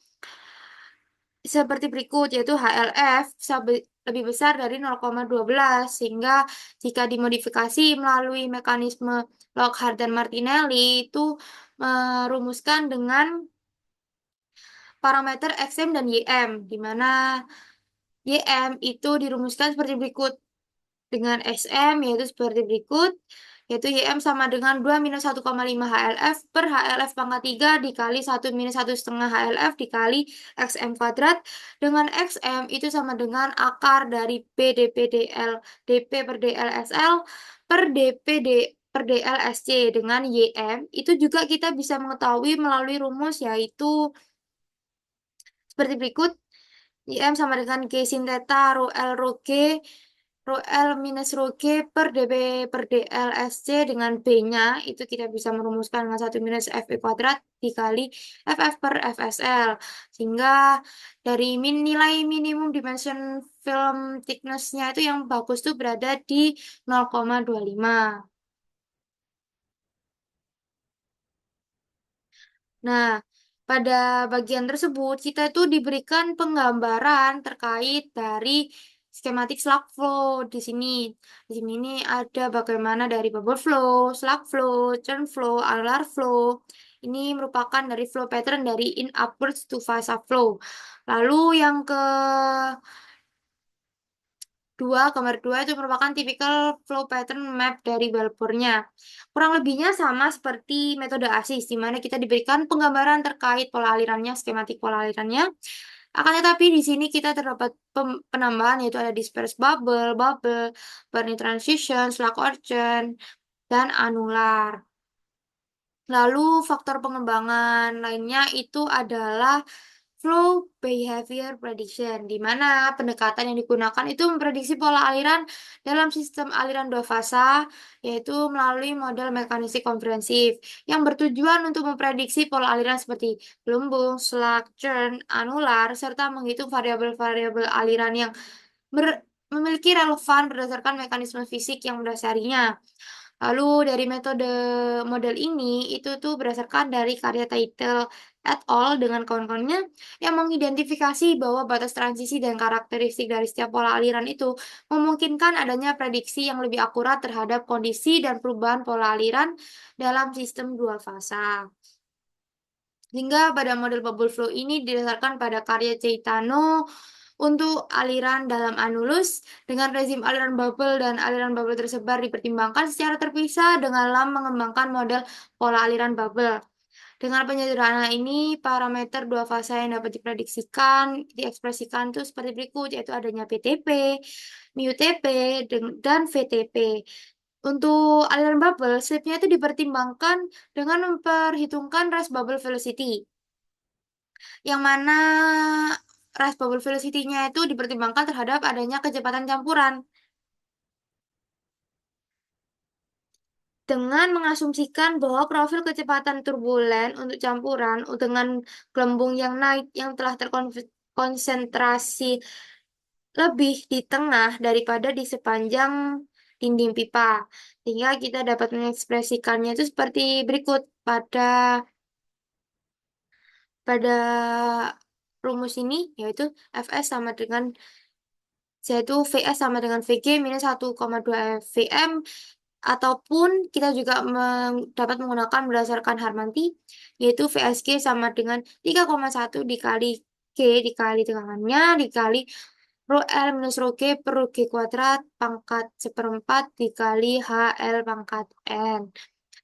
seperti berikut, yaitu HLF lebih besar dari 0,12 sehingga jika dimodifikasi melalui mekanisme Lockhart dan Martinelli itu merumuskan dengan parameter XM dan YM, di mana YM itu dirumuskan seperti berikut dengan SM yaitu seperti berikut, yaitu YM sama dengan 2 minus 1,5 HLF per HLF pangkat 3 dikali 1 minus 1,5 HLF dikali XM kuadrat, dengan XM itu sama dengan akar dari P dP DL dP per DLSL per dP per DLSC, dengan YM itu juga kita bisa mengetahui melalui rumus yaitu seperti berikut. YM sama dengan G sin theta rho L rho G rho L minus rho G per dB per DL SC, dengan B-nya itu kita bisa merumuskan dengan 1 minus FE kuadrat dikali FF per FSL. Sehingga dari nilai minimum dimension film thickness-nya itu yang bagus tuh berada di 0,25. Nah, pada bagian tersebut kita itu diberikan penggambaran terkait dari skematik slug flow di sini. Di sini ini ada bagaimana dari bubble flow, slug flow, churn flow, angular flow. Ini merupakan dari flow pattern dari in upwards to fase flow. Lalu yang ke gambar 2 itu merupakan typical flow pattern map dari Balfour-nya. Kurang lebihnya sama seperti metode ASIS, di mana kita diberikan penggambaran terkait pola alirannya, skematik pola alirannya. Akan tetapi di sini kita terdapat penambahan, yaitu ada dispersed bubble, Barney transition, slug origin, dan anular. Lalu faktor pengembangan lainnya itu adalah flow behavior prediction, di mana pendekatan yang digunakan itu memprediksi pola aliran dalam sistem aliran dua fasa, yaitu melalui model mekanistik konferensif, yang bertujuan untuk memprediksi pola aliran seperti gelembung, slug, churn, anular, serta menghitung variabel-variabel aliran yang memiliki relevan berdasarkan mekanisme fisik yang mendasarinya. Lalu dari metode model ini itu tuh berdasarkan dari karya Title et al. Dengan kawan-kawannya yang mengidentifikasi bahwa batas transisi dan karakteristik dari setiap pola aliran itu memungkinkan adanya prediksi yang lebih akurat terhadap kondisi dan perubahan pola aliran dalam sistem dual fasa. Hingga pada model bubble flow ini didasarkan pada karya Caetano untuk aliran dalam anulus dengan rezim aliran bubble dan aliran bubble tersebar dipertimbangkan secara terpisah dalam mengembangkan model pola aliran bubble. Dengan penyederhanaan ini, parameter dua fasa yang dapat diprediksikan, diekspresikan itu seperti berikut, yaitu adanya PTP, MUTP, dan VTP. Untuk aliran bubble, slipnya itu dipertimbangkan dengan memperhitungkan rise bubble velocity, yang mana rise bubble velocity-nya itu dipertimbangkan terhadap adanya kecepatan campuran. Dengan mengasumsikan bahwa profil kecepatan turbulen untuk campuran dengan gelembung yang naik yang telah terkonsentrasi lebih di tengah daripada di sepanjang dinding pipa. Sehingga kita dapat mengekspresikannya itu seperti berikut pada rumus ini, yaitu Fs sama dengan yaitu Vs sama dengan Vg minus 1,2 Vm, ataupun kita juga dapat menggunakan berdasarkan Harmanti, yaitu VSG sama dengan 3,1 dikali G dikali tegangannya dikali Rho L minus Rho G per Rho G kuadrat pangkat seperempat dikali HL pangkat N.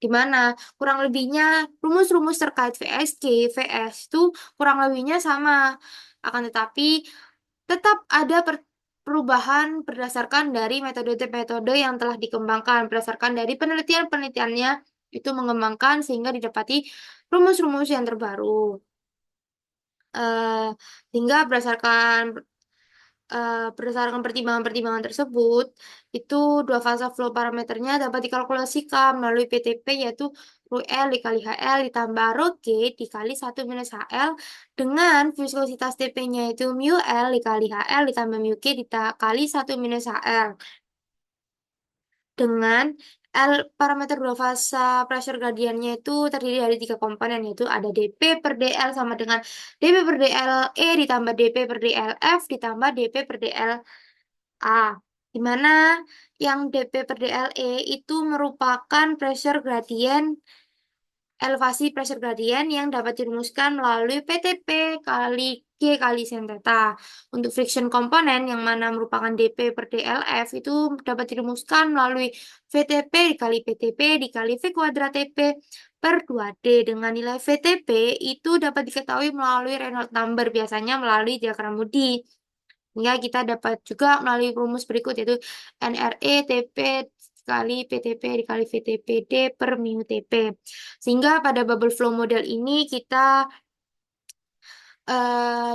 Di mana kurang lebihnya rumus-rumus terkait VSG, VS itu kurang lebihnya sama. Akan tetapi tetap ada perubahan berdasarkan dari metode-metode yang telah dikembangkan, berdasarkan dari penelitian-penelitiannya itu mengembangkan sehingga didapati rumus-rumus yang terbaru. Eh, Sehingga berdasarkan pertimbangan-pertimbangan tersebut, itu dua fasa flow parameternya dapat dikalkulasikan melalui PTP, yaitu Rho L dikali HL ditambah Rho G dikali 1 minus HL dengan viskositas TP-nya itu mu L dikali HL ditambah mu G dikali 1 minus HL. Dengan parameter dua fasa pressure gradientnya itu terdiri dari tiga komponen, yaitu ada dP per dL sama dengan dP per dLe ditambah dP per dLf ditambah dP per dLa, di mana yang dP per dLe itu merupakan pressure gradient elevasi pressure gradient yang dapat dirumuskan melalui PTP kali G kali sin theta. Untuk friction komponen yang mana merupakan dP per dLf itu dapat dirumuskan melalui VTP dikali PTP dikali V kuadrat TP per 2D, dengan nilai VTP itu dapat diketahui melalui Reynolds number, biasanya melalui diagram Moody. Hingga kita dapat juga melalui rumus berikut, yaitu NRE TP kali PTP dikali VTP D per mu TP. Sehingga pada bubble flow model ini kita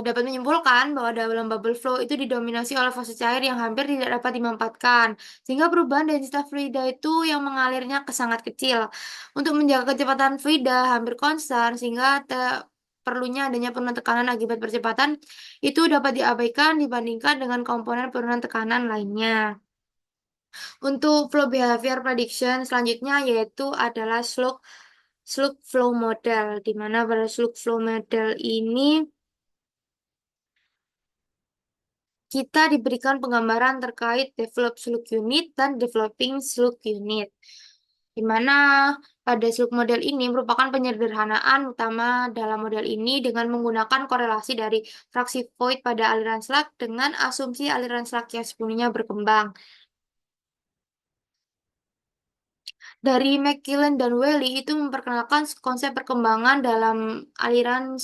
dapat menyimpulkan bahwa dalam bubble flow itu didominasi oleh fase cair yang hampir tidak dapat dimanfaatkan, sehingga perubahan densitas fluida itu yang mengalirnya sangat kecil. Untuk menjaga kecepatan fluida hampir konstan, sehingga perlunya adanya penurunan tekanan akibat percepatan itu dapat diabaikan dibandingkan dengan komponen penurunan tekanan lainnya. Untuk flow behavior prediction selanjutnya yaitu adalah slug flow model, di mana pada slug flow model ini kita diberikan penggambaran terkait develop slug unit dan developing slug unit, di mana pada slug model ini merupakan penyederhanaan utama dalam model ini dengan menggunakan korelasi dari fraksi void pada aliran slug dengan asumsi aliran slug yang sebelumnya berkembang. Dari McKillen dan Welly itu memperkenalkan konsep perkembangan dalam aliran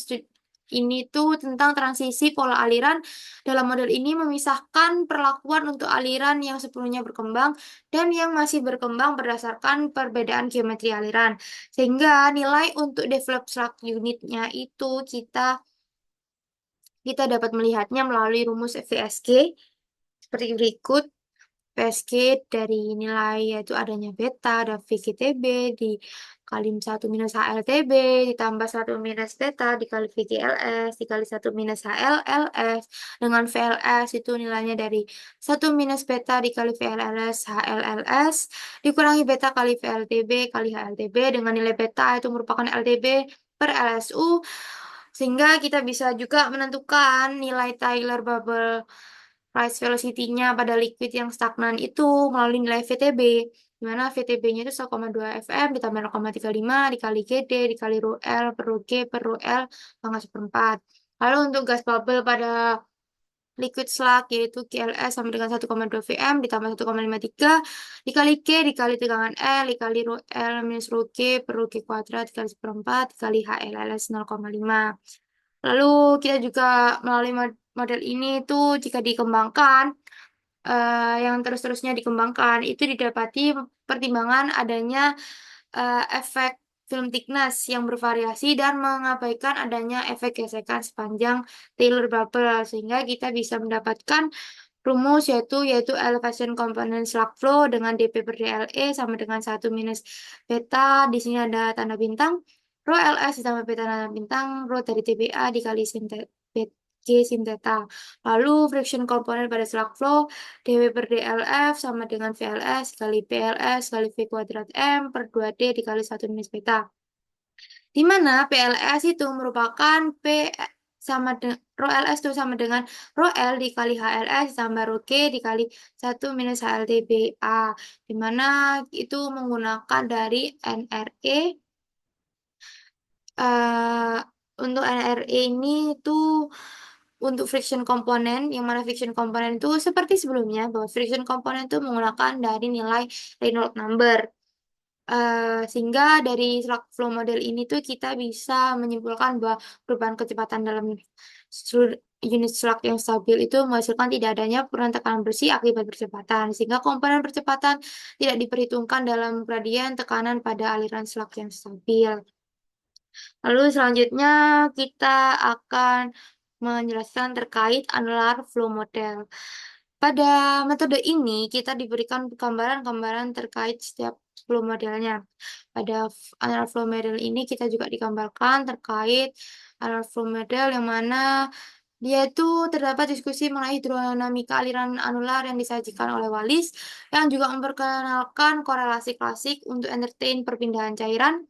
ini tuh tentang transisi pola aliran. Dalam model ini memisahkan perlakuan untuk aliran yang sebelumnya berkembang dan yang masih berkembang berdasarkan perbedaan geometri aliran. Sehingga nilai untuk develop slug unitnya itu kita dapat melihatnya melalui rumus VSG seperti berikut. PSG dari nilai yaitu adanya beta, ada VGTB kali 1 minus HLTB ditambah 1 minus theta dikali VGLS dikali 1 minus HLLS dengan VLS itu nilainya dari 1 minus beta dikali VLLS HLLS dikurangi beta kali VLTB kali HLTB dengan nilai beta itu merupakan LTB per LSU sehingga kita bisa juga menentukan nilai Taylor bubble price velocity-nya pada liquid yang stagnan itu melalui nilai VTB, di mana VTB-nya itu 1,2 FM ditambah 0,35 dikali GD dikali rho L per rho G per rho L pangkat seperempat. Lalu untuk gas bubble pada liquid slug yaitu GLS sama dengan 1,2 VM ditambah 1,53 dikali G dikali tegangan L dikali rho L minus rho G per rho G kuadrat dikali seperempat dikali HLLS 0,5. Lalu kita juga melalui model ini tuh jika dikembangkan yang terus-terusnya dikembangkan itu didapati pertimbangan adanya efek film thickness yang bervariasi dan mengabaikan adanya efek gesekan sepanjang Taylor bubble sehingga kita bisa mendapatkan rumus yaitu elevation component slug flow dengan dP per dLe sama dengan 1 minus beta di sini ada tanda bintang rho LS ditambah beta tanda bintang rho dari TBA dikali sin G sin theta. Lalu friction component pada slug flow dW per dLF sama dengan VLS kali PLS kali V kuadrat M per 2D dikali 1 minus beta. Di mana PLS itu merupakan P sama rho LS itu sama dengan rho L dikali HLS tambah rho G dikali 1 minus HLTBA. Di mana itu menggunakan dari NRE. Untuk NRE ini tuh untuk friction komponen, yang mana friction komponen itu seperti sebelumnya, bahwa friction komponen itu menggunakan dari nilai Reynolds number. Sehingga dari slug flow model ini tuh kita bisa menyimpulkan bahwa perubahan kecepatan dalam seluruh unit slug yang stabil itu menghasilkan tidak adanya perubahan tekanan bersih akibat percepatan, sehingga komponen percepatan tidak diperhitungkan dalam gradien tekanan pada aliran slug yang stabil. Lalu selanjutnya kita akan menjelaskan terkait annular flow model. Pada metode ini kita diberikan gambaran-gambaran terkait setiap flow modelnya. Pada annular flow model ini kita juga digambarkan terkait annular flow model yang mana dia itu terdapat diskusi mengenai hidrodinamika aliran anular yang disajikan oleh Wallis yang juga memperkenalkan korelasi klasik untuk entertain perpindahan cairan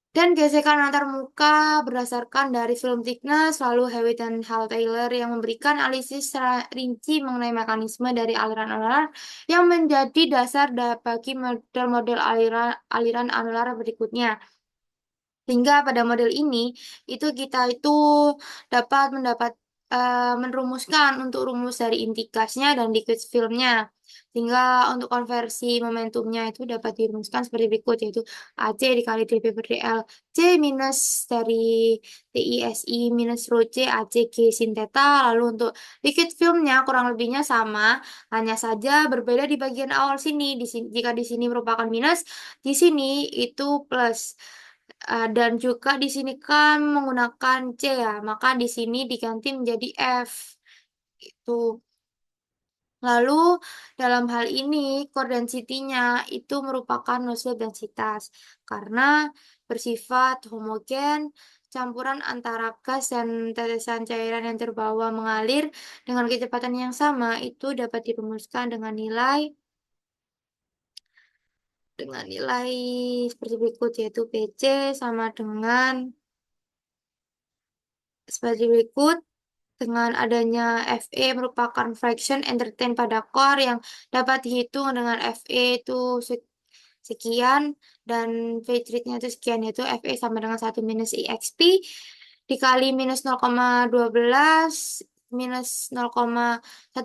dan gesekan antar muka berdasarkan dari film thickness, lalu Hewitt dan Hal Taylor yang memberikan analisis secara rinci mengenai mekanisme dari aliran-anular yang menjadi dasar bagi model-model aliran anular berikutnya. Sehingga pada model ini itu kita itu dapat merumuskan untuk rumus dari inti gasnya dan liquid filmnya. Sehingga untuk konversi momentumnya itu dapat dirumuskan seperti berikut yaitu AC dikali dP per dL C minus dari TISI minus rho C AC G sin theta. Lalu untuk liquid filmnya kurang lebihnya sama, hanya saja berbeda di bagian awal sini. Jika di sini merupakan minus, di sini itu plus. Dan juga di sini kan menggunakan C ya, maka di sini diganti menjadi F. Itu. Lalu dalam hal ini core density-nya itu merupakan Nusselt densitas karena bersifat homogen, campuran antara gas dan tetesan cairan yang terbawa mengalir dengan kecepatan yang sama itu dapat dirumuskan dengan nilai seperti berikut yaitu PC sama dengan seperti berikut dengan adanya FE merupakan fraction entertain pada core yang dapat dihitung dengan FE itu sekian dan V-nya itu sekian yaitu FE sama dengan 1 minus EXP dikali minus 0,12 minus 0,125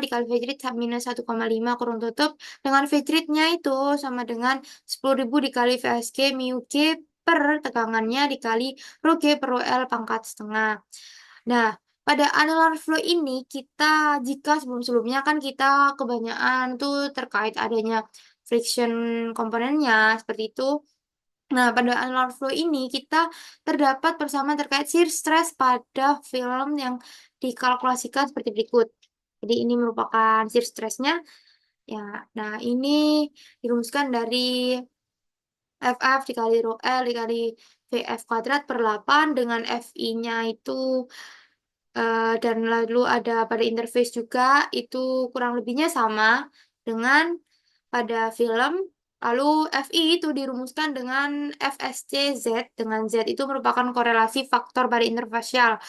dikali V minus 1,5 kurung tutup dengan V-nya itu sama dengan 10.000 dikali VSG mu G per tegangannya dikali rho G per rho L pangkat setengah. Nah, pada annular flow ini jika sebelum-sebelumnya kan kita kebanyakan tuh terkait adanya friction komponennya seperti itu. Nah, pada annular flow ini kita terdapat persamaan terkait shear stress pada film yang dikalkulasikan seperti berikut. Jadi ini merupakan shear stressnya. Ya, nah ini dirumuskan dari FF dikali rho L dikali VF kuadrat per 8 dengan FI-nya itu dan lalu ada pada interface juga itu kurang lebihnya sama dengan pada film. Lalu FI itu dirumuskan dengan FSC Z, dengan Z itu merupakan korelasi faktor pada interfacial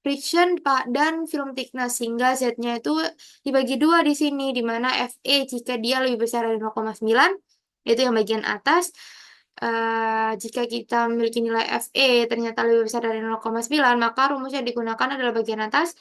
friction dan film thickness, sehingga Z-nya itu dibagi dua di sini, di mana FE jika dia lebih besar dari 0,9 itu yang bagian atas. Jika kita memiliki nilai FE ternyata lebih besar dari 0,9, maka rumus yang digunakan adalah bagian atas.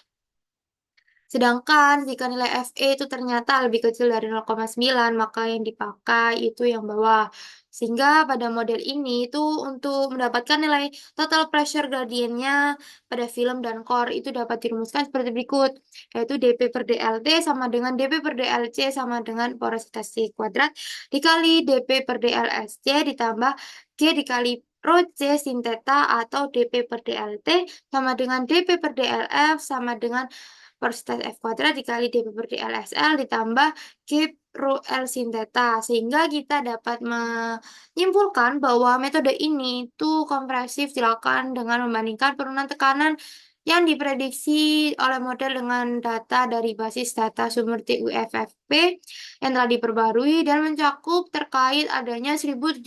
Sedangkan jika nilai FE itu ternyata lebih kecil dari 0,9, maka yang dipakai itu yang bawah. Sehingga pada model ini itu untuk mendapatkan nilai total pressure gradientnya pada film dan core itu dapat dirumuskan seperti berikut, yaitu dP per dLt sama dengan dP per dLc sama dengan porositas C kuadrat dikali dP per dLsc ditambah G dikali rho C sin theta atau dP per dLt sama dengan dP per dLf sama dengan porositas F kuadrat dikali dP per dLsl ditambah G rho L sin theta, sehingga kita dapat menyimpulkan bahwa metode ini itu kompresif dilakukan dengan membandingkan penurunan tekanan yang diprediksi oleh model dengan data dari basis data sumber TUFFP yang telah diperbarui dan mencakup terkait adanya 1.712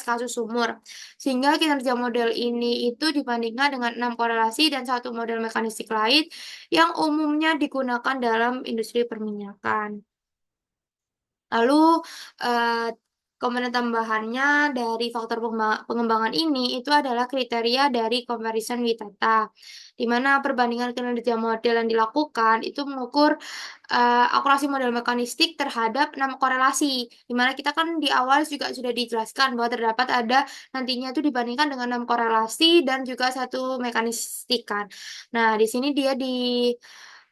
kasus sumur. Sehingga kinerja model ini itu dibandingkan dengan 6 korelasi dan satu model mekanistik lain yang umumnya digunakan dalam industri perminyakan. Lalu, eh, komponen tambahannya dari faktor pengembangan ini itu adalah kriteria dari comparison with data, di mana perbandingan kinerja model yang dilakukan itu mengukur akurasi model mekanistik terhadap 6 korelasi, di mana kita kan di awal juga sudah dijelaskan bahwa terdapat ada nantinya itu dibandingkan dengan 6 korelasi dan juga satu mekanistik kan. Nah, di sini dia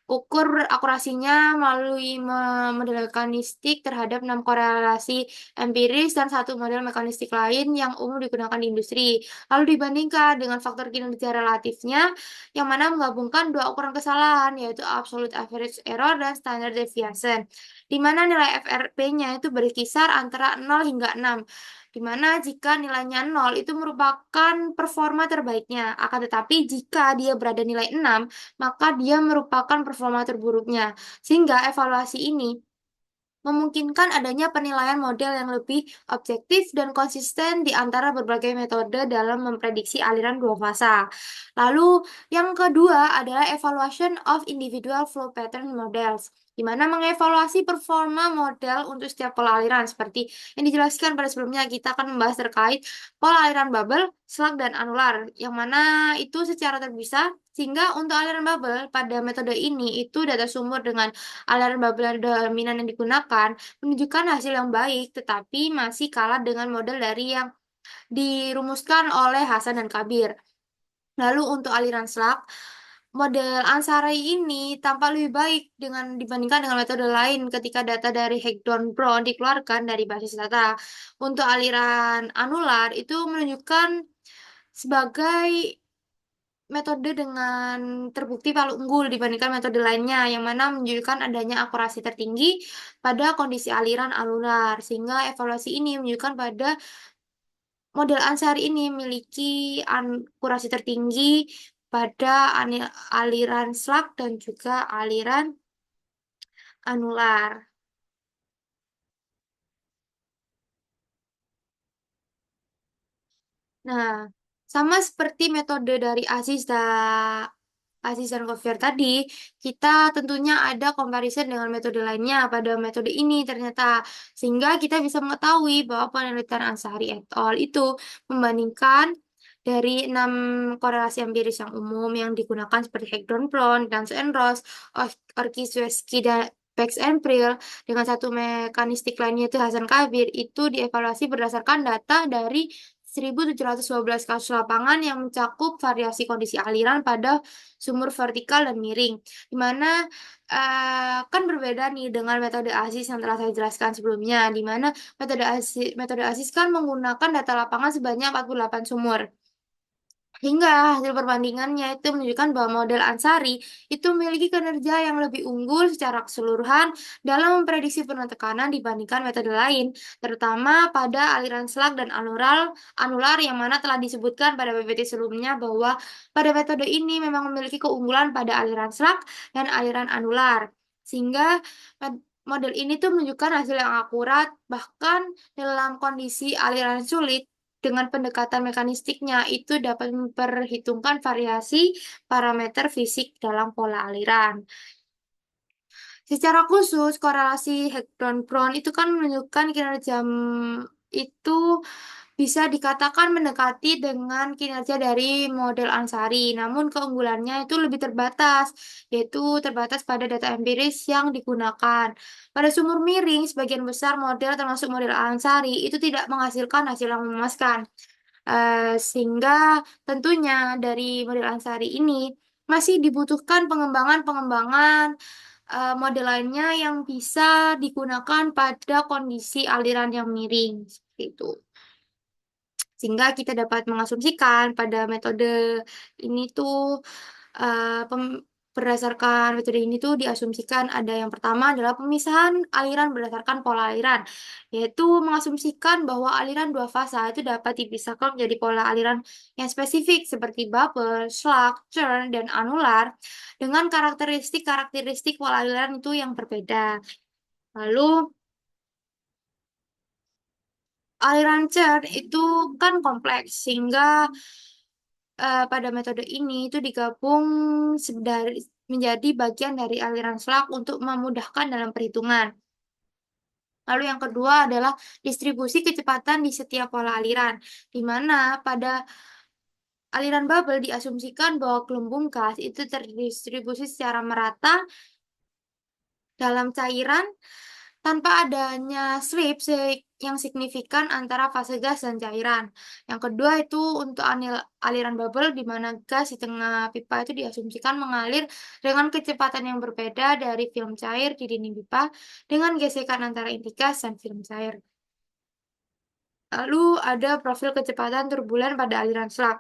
ukur akurasinya melalui model mekanistik terhadap 6 korelasi empiris dan satu model mekanistik lain yang umum digunakan di industri. Lalu dibandingkan dengan faktor kinerja relatifnya yang mana menggabungkan dua ukuran kesalahan yaitu absolute average error dan standard deviation. Di mana nilai FRP-nya itu berkisar antara 0 hingga 6. Di mana jika nilainya 0 itu merupakan performa terbaiknya. Akan tetapi jika dia berada nilai 6 maka dia merupakan performa terburuknya. Sehingga evaluasi ini memungkinkan adanya penilaian model yang lebih objektif dan konsisten di antara berbagai metode dalam memprediksi aliran dua fasa. Lalu, yang kedua adalah evaluation of individual flow pattern models, di mana mengevaluasi performa model untuk setiap pola aliran. Seperti yang dijelaskan pada sebelumnya, kita akan membahas terkait pola aliran bubble, slug, dan anular, yang mana itu secara terpisah, sehingga untuk aliran bubble pada metode ini itu data sumber dengan aliran bubble dominan yang digunakan menunjukkan hasil yang baik, tetapi masih kalah dengan model dari yang dirumuskan oleh Hasan dan Kabir. Lalu untuk aliran slug, model Ansari ini tampak lebih baik dibandingkan dengan metode lain ketika data dari Hagedorn-Brown dikeluarkan dari basis data. Untuk aliran anular itu menunjukkan sebagai metode dengan terbukti paling unggul dibandingkan metode lainnya, yang mana menunjukkan adanya akurasi tertinggi pada kondisi aliran anular, sehingga evaluasi ini menunjukkan pada model Ansari ini memiliki akurasi tertinggi pada aliran slug dan juga aliran anular. Nah, sama seperti metode dari Aziz dan Covier tadi, kita tentunya ada comparison dengan metode lainnya pada metode ini ternyata. Sehingga kita bisa mengetahui bahwa penelitian Ansari et al. Itu membandingkan dari 6 korelasi empiris yang umum yang digunakan seperti Hagedorn-Brown, Gans and Ross, Orkiszewski, dan Bex and Prill dengan satu mekanistik lainnya itu Hasan Kabir itu dievaluasi berdasarkan data dari 1.712 kasus lapangan yang mencakup variasi kondisi aliran pada sumur vertikal dan miring. Di mana kan berbeda nih dengan metode ASIS yang telah saya jelaskan sebelumnya, di mana metode ASIS kan menggunakan data lapangan sebanyak 48 sumur. Hingga hasil perbandingannya itu menunjukkan bahwa model Ansari itu memiliki kinerja yang lebih unggul secara keseluruhan dalam memprediksi penurunan tekanan dibandingkan metode lain, terutama pada aliran slug dan anular yang mana telah disebutkan pada PPT sebelumnya bahwa pada metode ini memang memiliki keunggulan pada aliran slug dan aliran anular. Sehingga model ini tuh menunjukkan hasil yang akurat bahkan dalam kondisi aliran sulit dengan pendekatan mekanistiknya itu dapat memperhitungkan variasi parameter fisik dalam pola aliran. Secara khusus, korelasi Hagedorn-Brown itu kan menunjukkan kinerja itu bisa dikatakan mendekati dengan kinerja dari model Ansari, namun keunggulannya itu lebih terbatas, yaitu terbatas pada data empiris yang digunakan. Pada sumur miring, sebagian besar model termasuk model Ansari itu tidak menghasilkan hasil yang memuaskan. Sehingga tentunya dari model Ansari ini masih dibutuhkan pengembangan-pengembangan model lainnya yang bisa digunakan pada kondisi aliran yang miring seperti itu. Sehingga kita dapat mengasumsikan pada metode ini tuh berdasarkan metode ini tuh diasumsikan ada yang pertama adalah pemisahan aliran berdasarkan pola aliran, yaitu mengasumsikan bahwa aliran dua fasa itu dapat dipisahkan menjadi pola aliran yang spesifik seperti bubble, slug, churn, dan anular dengan karakteristik-karakteristik pola aliran itu yang berbeda. Lalu aliran churn itu kan kompleks sehingga pada metode ini itu digabung dari menjadi bagian dari aliran slug untuk memudahkan dalam perhitungan. Lalu yang kedua adalah distribusi kecepatan di setiap pola aliran, di mana pada aliran bubble diasumsikan bahwa gelembung gas itu terdistribusi secara merata dalam cairan tanpa adanya yang signifikan antara fase gas dan cairan. Yang kedua itu untuk aliran bubble di mana gas di tengah pipa itu diasumsikan mengalir dengan kecepatan yang berbeda dari film cair di dinding pipa dengan gesekan antara inti gas dan film cair. Lalu ada profil kecepatan turbulen pada aliran slug,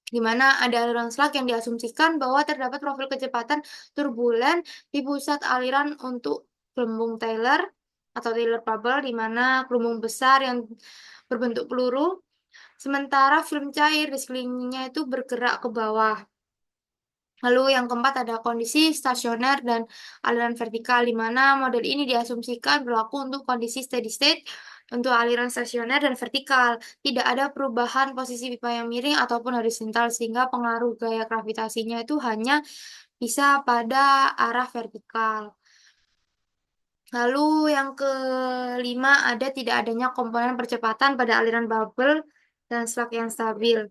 di mana ada aliran slug yang diasumsikan bahwa terdapat profil kecepatan turbulen di pusat aliran untuk gelembung Taylor atau Taylor bubble, di mana gelembung besar yang berbentuk peluru, sementara film cair di sekelilingnya itu bergerak ke bawah. Lalu yang keempat ada kondisi stasioner dan aliran vertikal, di mana model ini diasumsikan berlaku untuk kondisi steady state untuk aliran stasioner dan vertikal. Tidak ada perubahan posisi pipa yang miring ataupun horizontal, sehingga pengaruh gaya gravitasinya itu hanya bisa pada arah vertikal. Lalu yang kelima ada tidak adanya komponen percepatan pada aliran bubble dan slug yang stabil.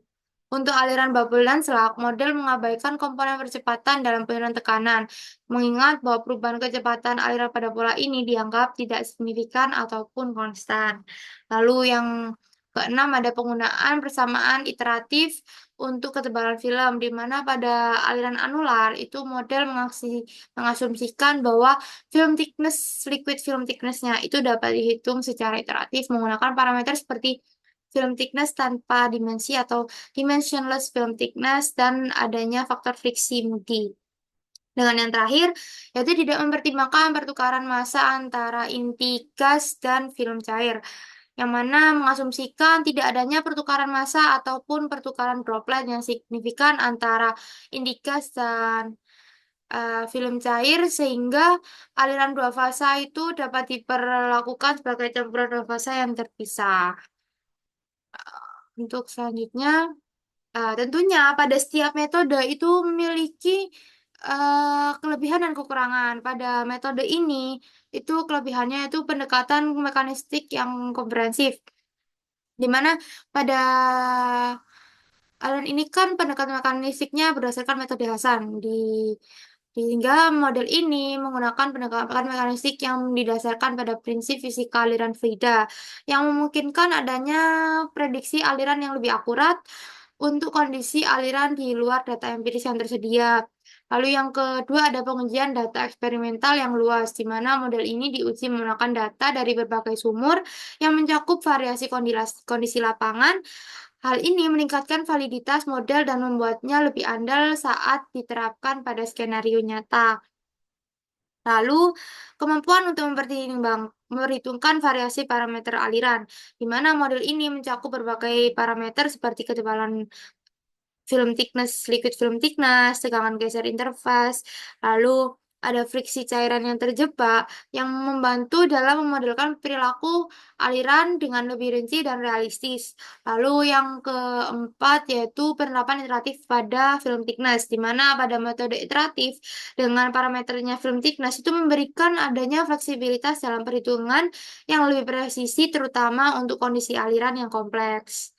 Untuk aliran bubble dan slug, model mengabaikan komponen percepatan dalam penurunan tekanan, mengingat bahwa perubahan kecepatan aliran pada pola ini dianggap tidak signifikan ataupun konstan. Lalu yang keenam ada penggunaan persamaan iteratif untuk ketebalan film, di mana pada aliran anular itu model mengasumsikan bahwa liquid film thickness-nya itu dapat dihitung secara iteratif menggunakan parameter seperti film thickness tanpa dimensi atau dimensionless film thickness dan adanya faktor friksi Moody. Dengan yang terakhir, yaitu tidak mempertimbangkan pertukaran massa antara inti gas dan film cair, yang mana mengasumsikan tidak adanya pertukaran massa ataupun pertukaran droplet yang signifikan antara inti gas dan film cair, sehingga aliran dua fasa itu dapat diperlakukan sebagai campuran dua fasa yang terpisah. Untuk selanjutnya, tentunya pada setiap metode itu memiliki kelebihan dan kekurangan. Pada metode ini, itu kelebihannya itu pendekatan mekanistik yang komprehensif, di mana pada aliran ini kan pendekatan mekanistiknya berdasarkan metode Hasan. Sehingga model ini menggunakan pendekatan mekanistik yang didasarkan pada prinsip fisika aliran Frida, yang memungkinkan adanya prediksi aliran yang lebih akurat untuk kondisi aliran di luar data empiris yang tersedia. Lalu yang kedua ada pengujian data eksperimental yang luas, di mana model ini diuji menggunakan data dari berbagai sumur yang mencakup variasi kondisi lapangan, Hal ini meningkatkan validitas model dan membuatnya lebih andal saat diterapkan pada skenario nyata. Lalu, kemampuan untuk memperhitungkan variasi parameter aliran, di mana model ini mencakup berbagai parameter seperti ketebalan film thickness, liquid film thickness, tegangan geser interface, lalu ada friksi cairan yang terjebak yang membantu dalam memodelkan perilaku aliran dengan lebih rinci dan realistis. Lalu yang keempat yaitu penerapan iteratif pada film thickness, di mana pada metode iteratif dengan parameternya film thickness itu memberikan adanya fleksibilitas dalam perhitungan yang lebih presisi terutama untuk kondisi aliran yang kompleks.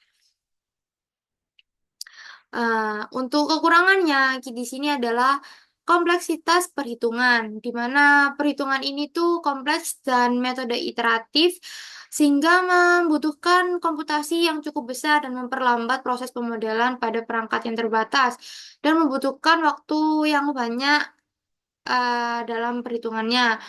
Untuk kekurangannya di sini adalah kompleksitas perhitungan, di mana perhitungan ini tuh kompleks dan metode iteratif, sehingga membutuhkan komputasi yang cukup besar dan memperlambat proses pemodelan pada perangkat yang terbatas, dan membutuhkan waktu yang banyak dalam perhitungannya.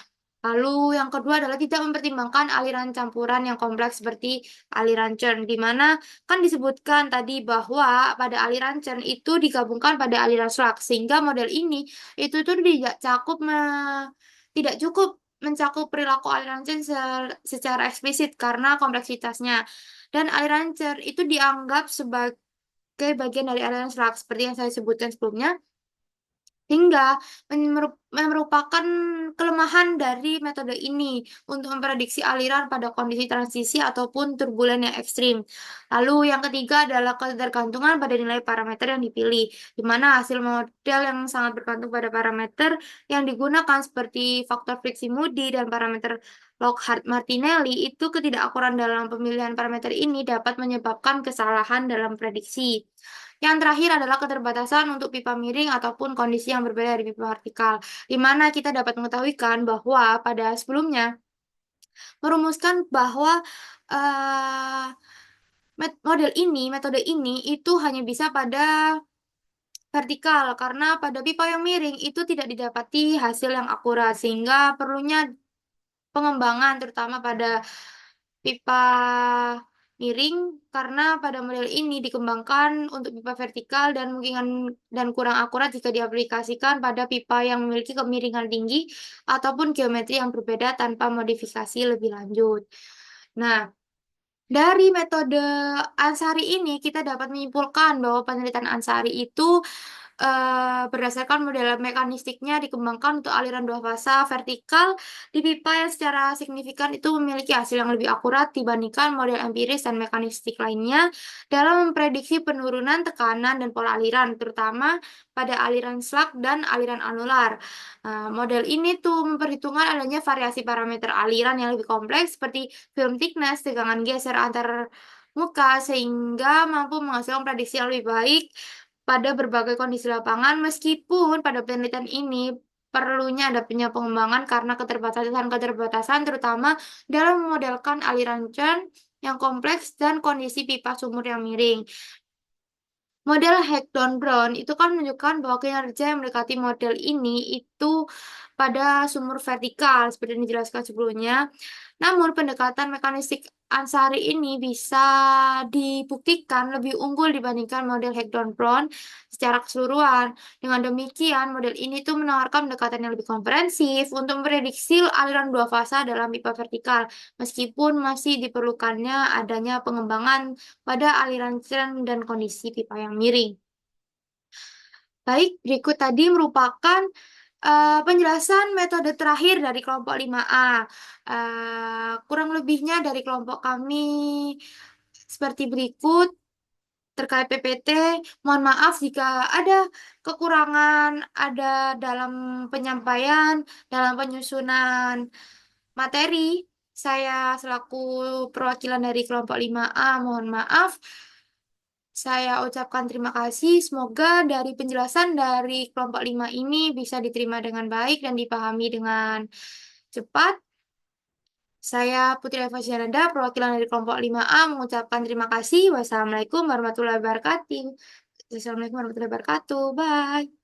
Lalu yang kedua adalah tidak mempertimbangkan aliran campuran yang kompleks seperti aliran Chern, di mana kan disebutkan tadi bahwa pada aliran Chern itu digabungkan pada aliran Slug, sehingga model ini itu tuh tidak tidak cukup mencakup perilaku aliran Chern secara eksplisit karena kompleksitasnya. Dan aliran Chern itu dianggap sebagai bagian dari aliran Slug, seperti yang saya sebutkan sebelumnya. Hingga merupakan kelemahan dari metode ini untuk memprediksi aliran pada kondisi transisi ataupun turbulen yang ekstrim. Lalu yang ketiga adalah ketergantungan pada nilai parameter yang dipilih, di mana hasil model yang sangat bergantung pada parameter yang digunakan seperti faktor friksi Moody dan parameter Lockhart-Martinelli itu ketidakakuran dalam pemilihan parameter ini dapat menyebabkan kesalahan dalam prediksi. Yang terakhir adalah keterbatasan untuk pipa miring ataupun kondisi yang berbeda dari pipa vertikal, di mana kita dapat mengetahuikan bahwa pada sebelumnya merumuskan bahwa eh, metode ini itu hanya bisa pada vertikal, karena pada pipa yang miring itu tidak didapati hasil yang akurat, sehingga perlunya pengembangan terutama pada pipa miring karena pada model ini dikembangkan untuk pipa vertikal dan mungkin dan kurang akurat jika diaplikasikan pada pipa yang memiliki kemiringan tinggi ataupun geometri yang berbeda tanpa modifikasi lebih lanjut. Nah, dari metode Ansari ini kita dapat menyimpulkan bahwa penelitian Ansari itu berdasarkan model mekanistiknya dikembangkan untuk aliran dua fasa vertikal di pipa yang secara signifikan itu memiliki hasil yang lebih akurat dibandingkan model empiris dan mekanistik lainnya dalam memprediksi penurunan tekanan dan pola aliran, terutama pada aliran slug dan aliran anular. Model ini tuh memperhitungkan adanya variasi parameter aliran yang lebih kompleks seperti film thickness, tegangan geser antar muka, sehingga mampu menghasilkan prediksi yang lebih baik pada berbagai kondisi lapangan, meskipun pada penelitian ini perlunya adanya pengembangan karena keterbatasan-keterbatasan, terutama dalam memodelkan aliran Chern yang kompleks dan kondisi pipa sumur yang miring. Model Hagedorn-Brown itu kan menunjukkan bahwa kinerja yang mendekati model ini itu pada sumur vertikal, seperti yang dijelaskan sebelumnya. Namun, pendekatan mekanistik Ansari ini bisa dibuktikan lebih unggul dibandingkan model Hagedorn-Brown secara keseluruhan. Dengan demikian, model ini tuh menawarkan pendekatan yang lebih komprehensif untuk memprediksi aliran dua fasa dalam pipa vertikal, meskipun masih diperlukannya adanya pengembangan pada aliran Chern dan kondisi pipa yang miring. Baik, berikut tadi merupakan penjelasan metode terakhir dari kelompok 5A. Kurang lebihnya dari kelompok kami seperti berikut terkait PPT. Mohon maaf jika ada kekurangan, ada dalam penyampaian, dalam penyusunan materi. Saya selaku perwakilan dari kelompok 5A, mohon maaf. Saya ucapkan terima kasih. Semoga dari penjelasan dari kelompok 5 ini bisa diterima dengan baik dan dipahami dengan cepat. Saya Putri Eva Syananda, perwakilan dari kelompok 5A, mengucapkan terima kasih. Wassalamualaikum warahmatullahi wabarakatuh. Wassalamualaikum warahmatullahi wabarakatuh. Bye.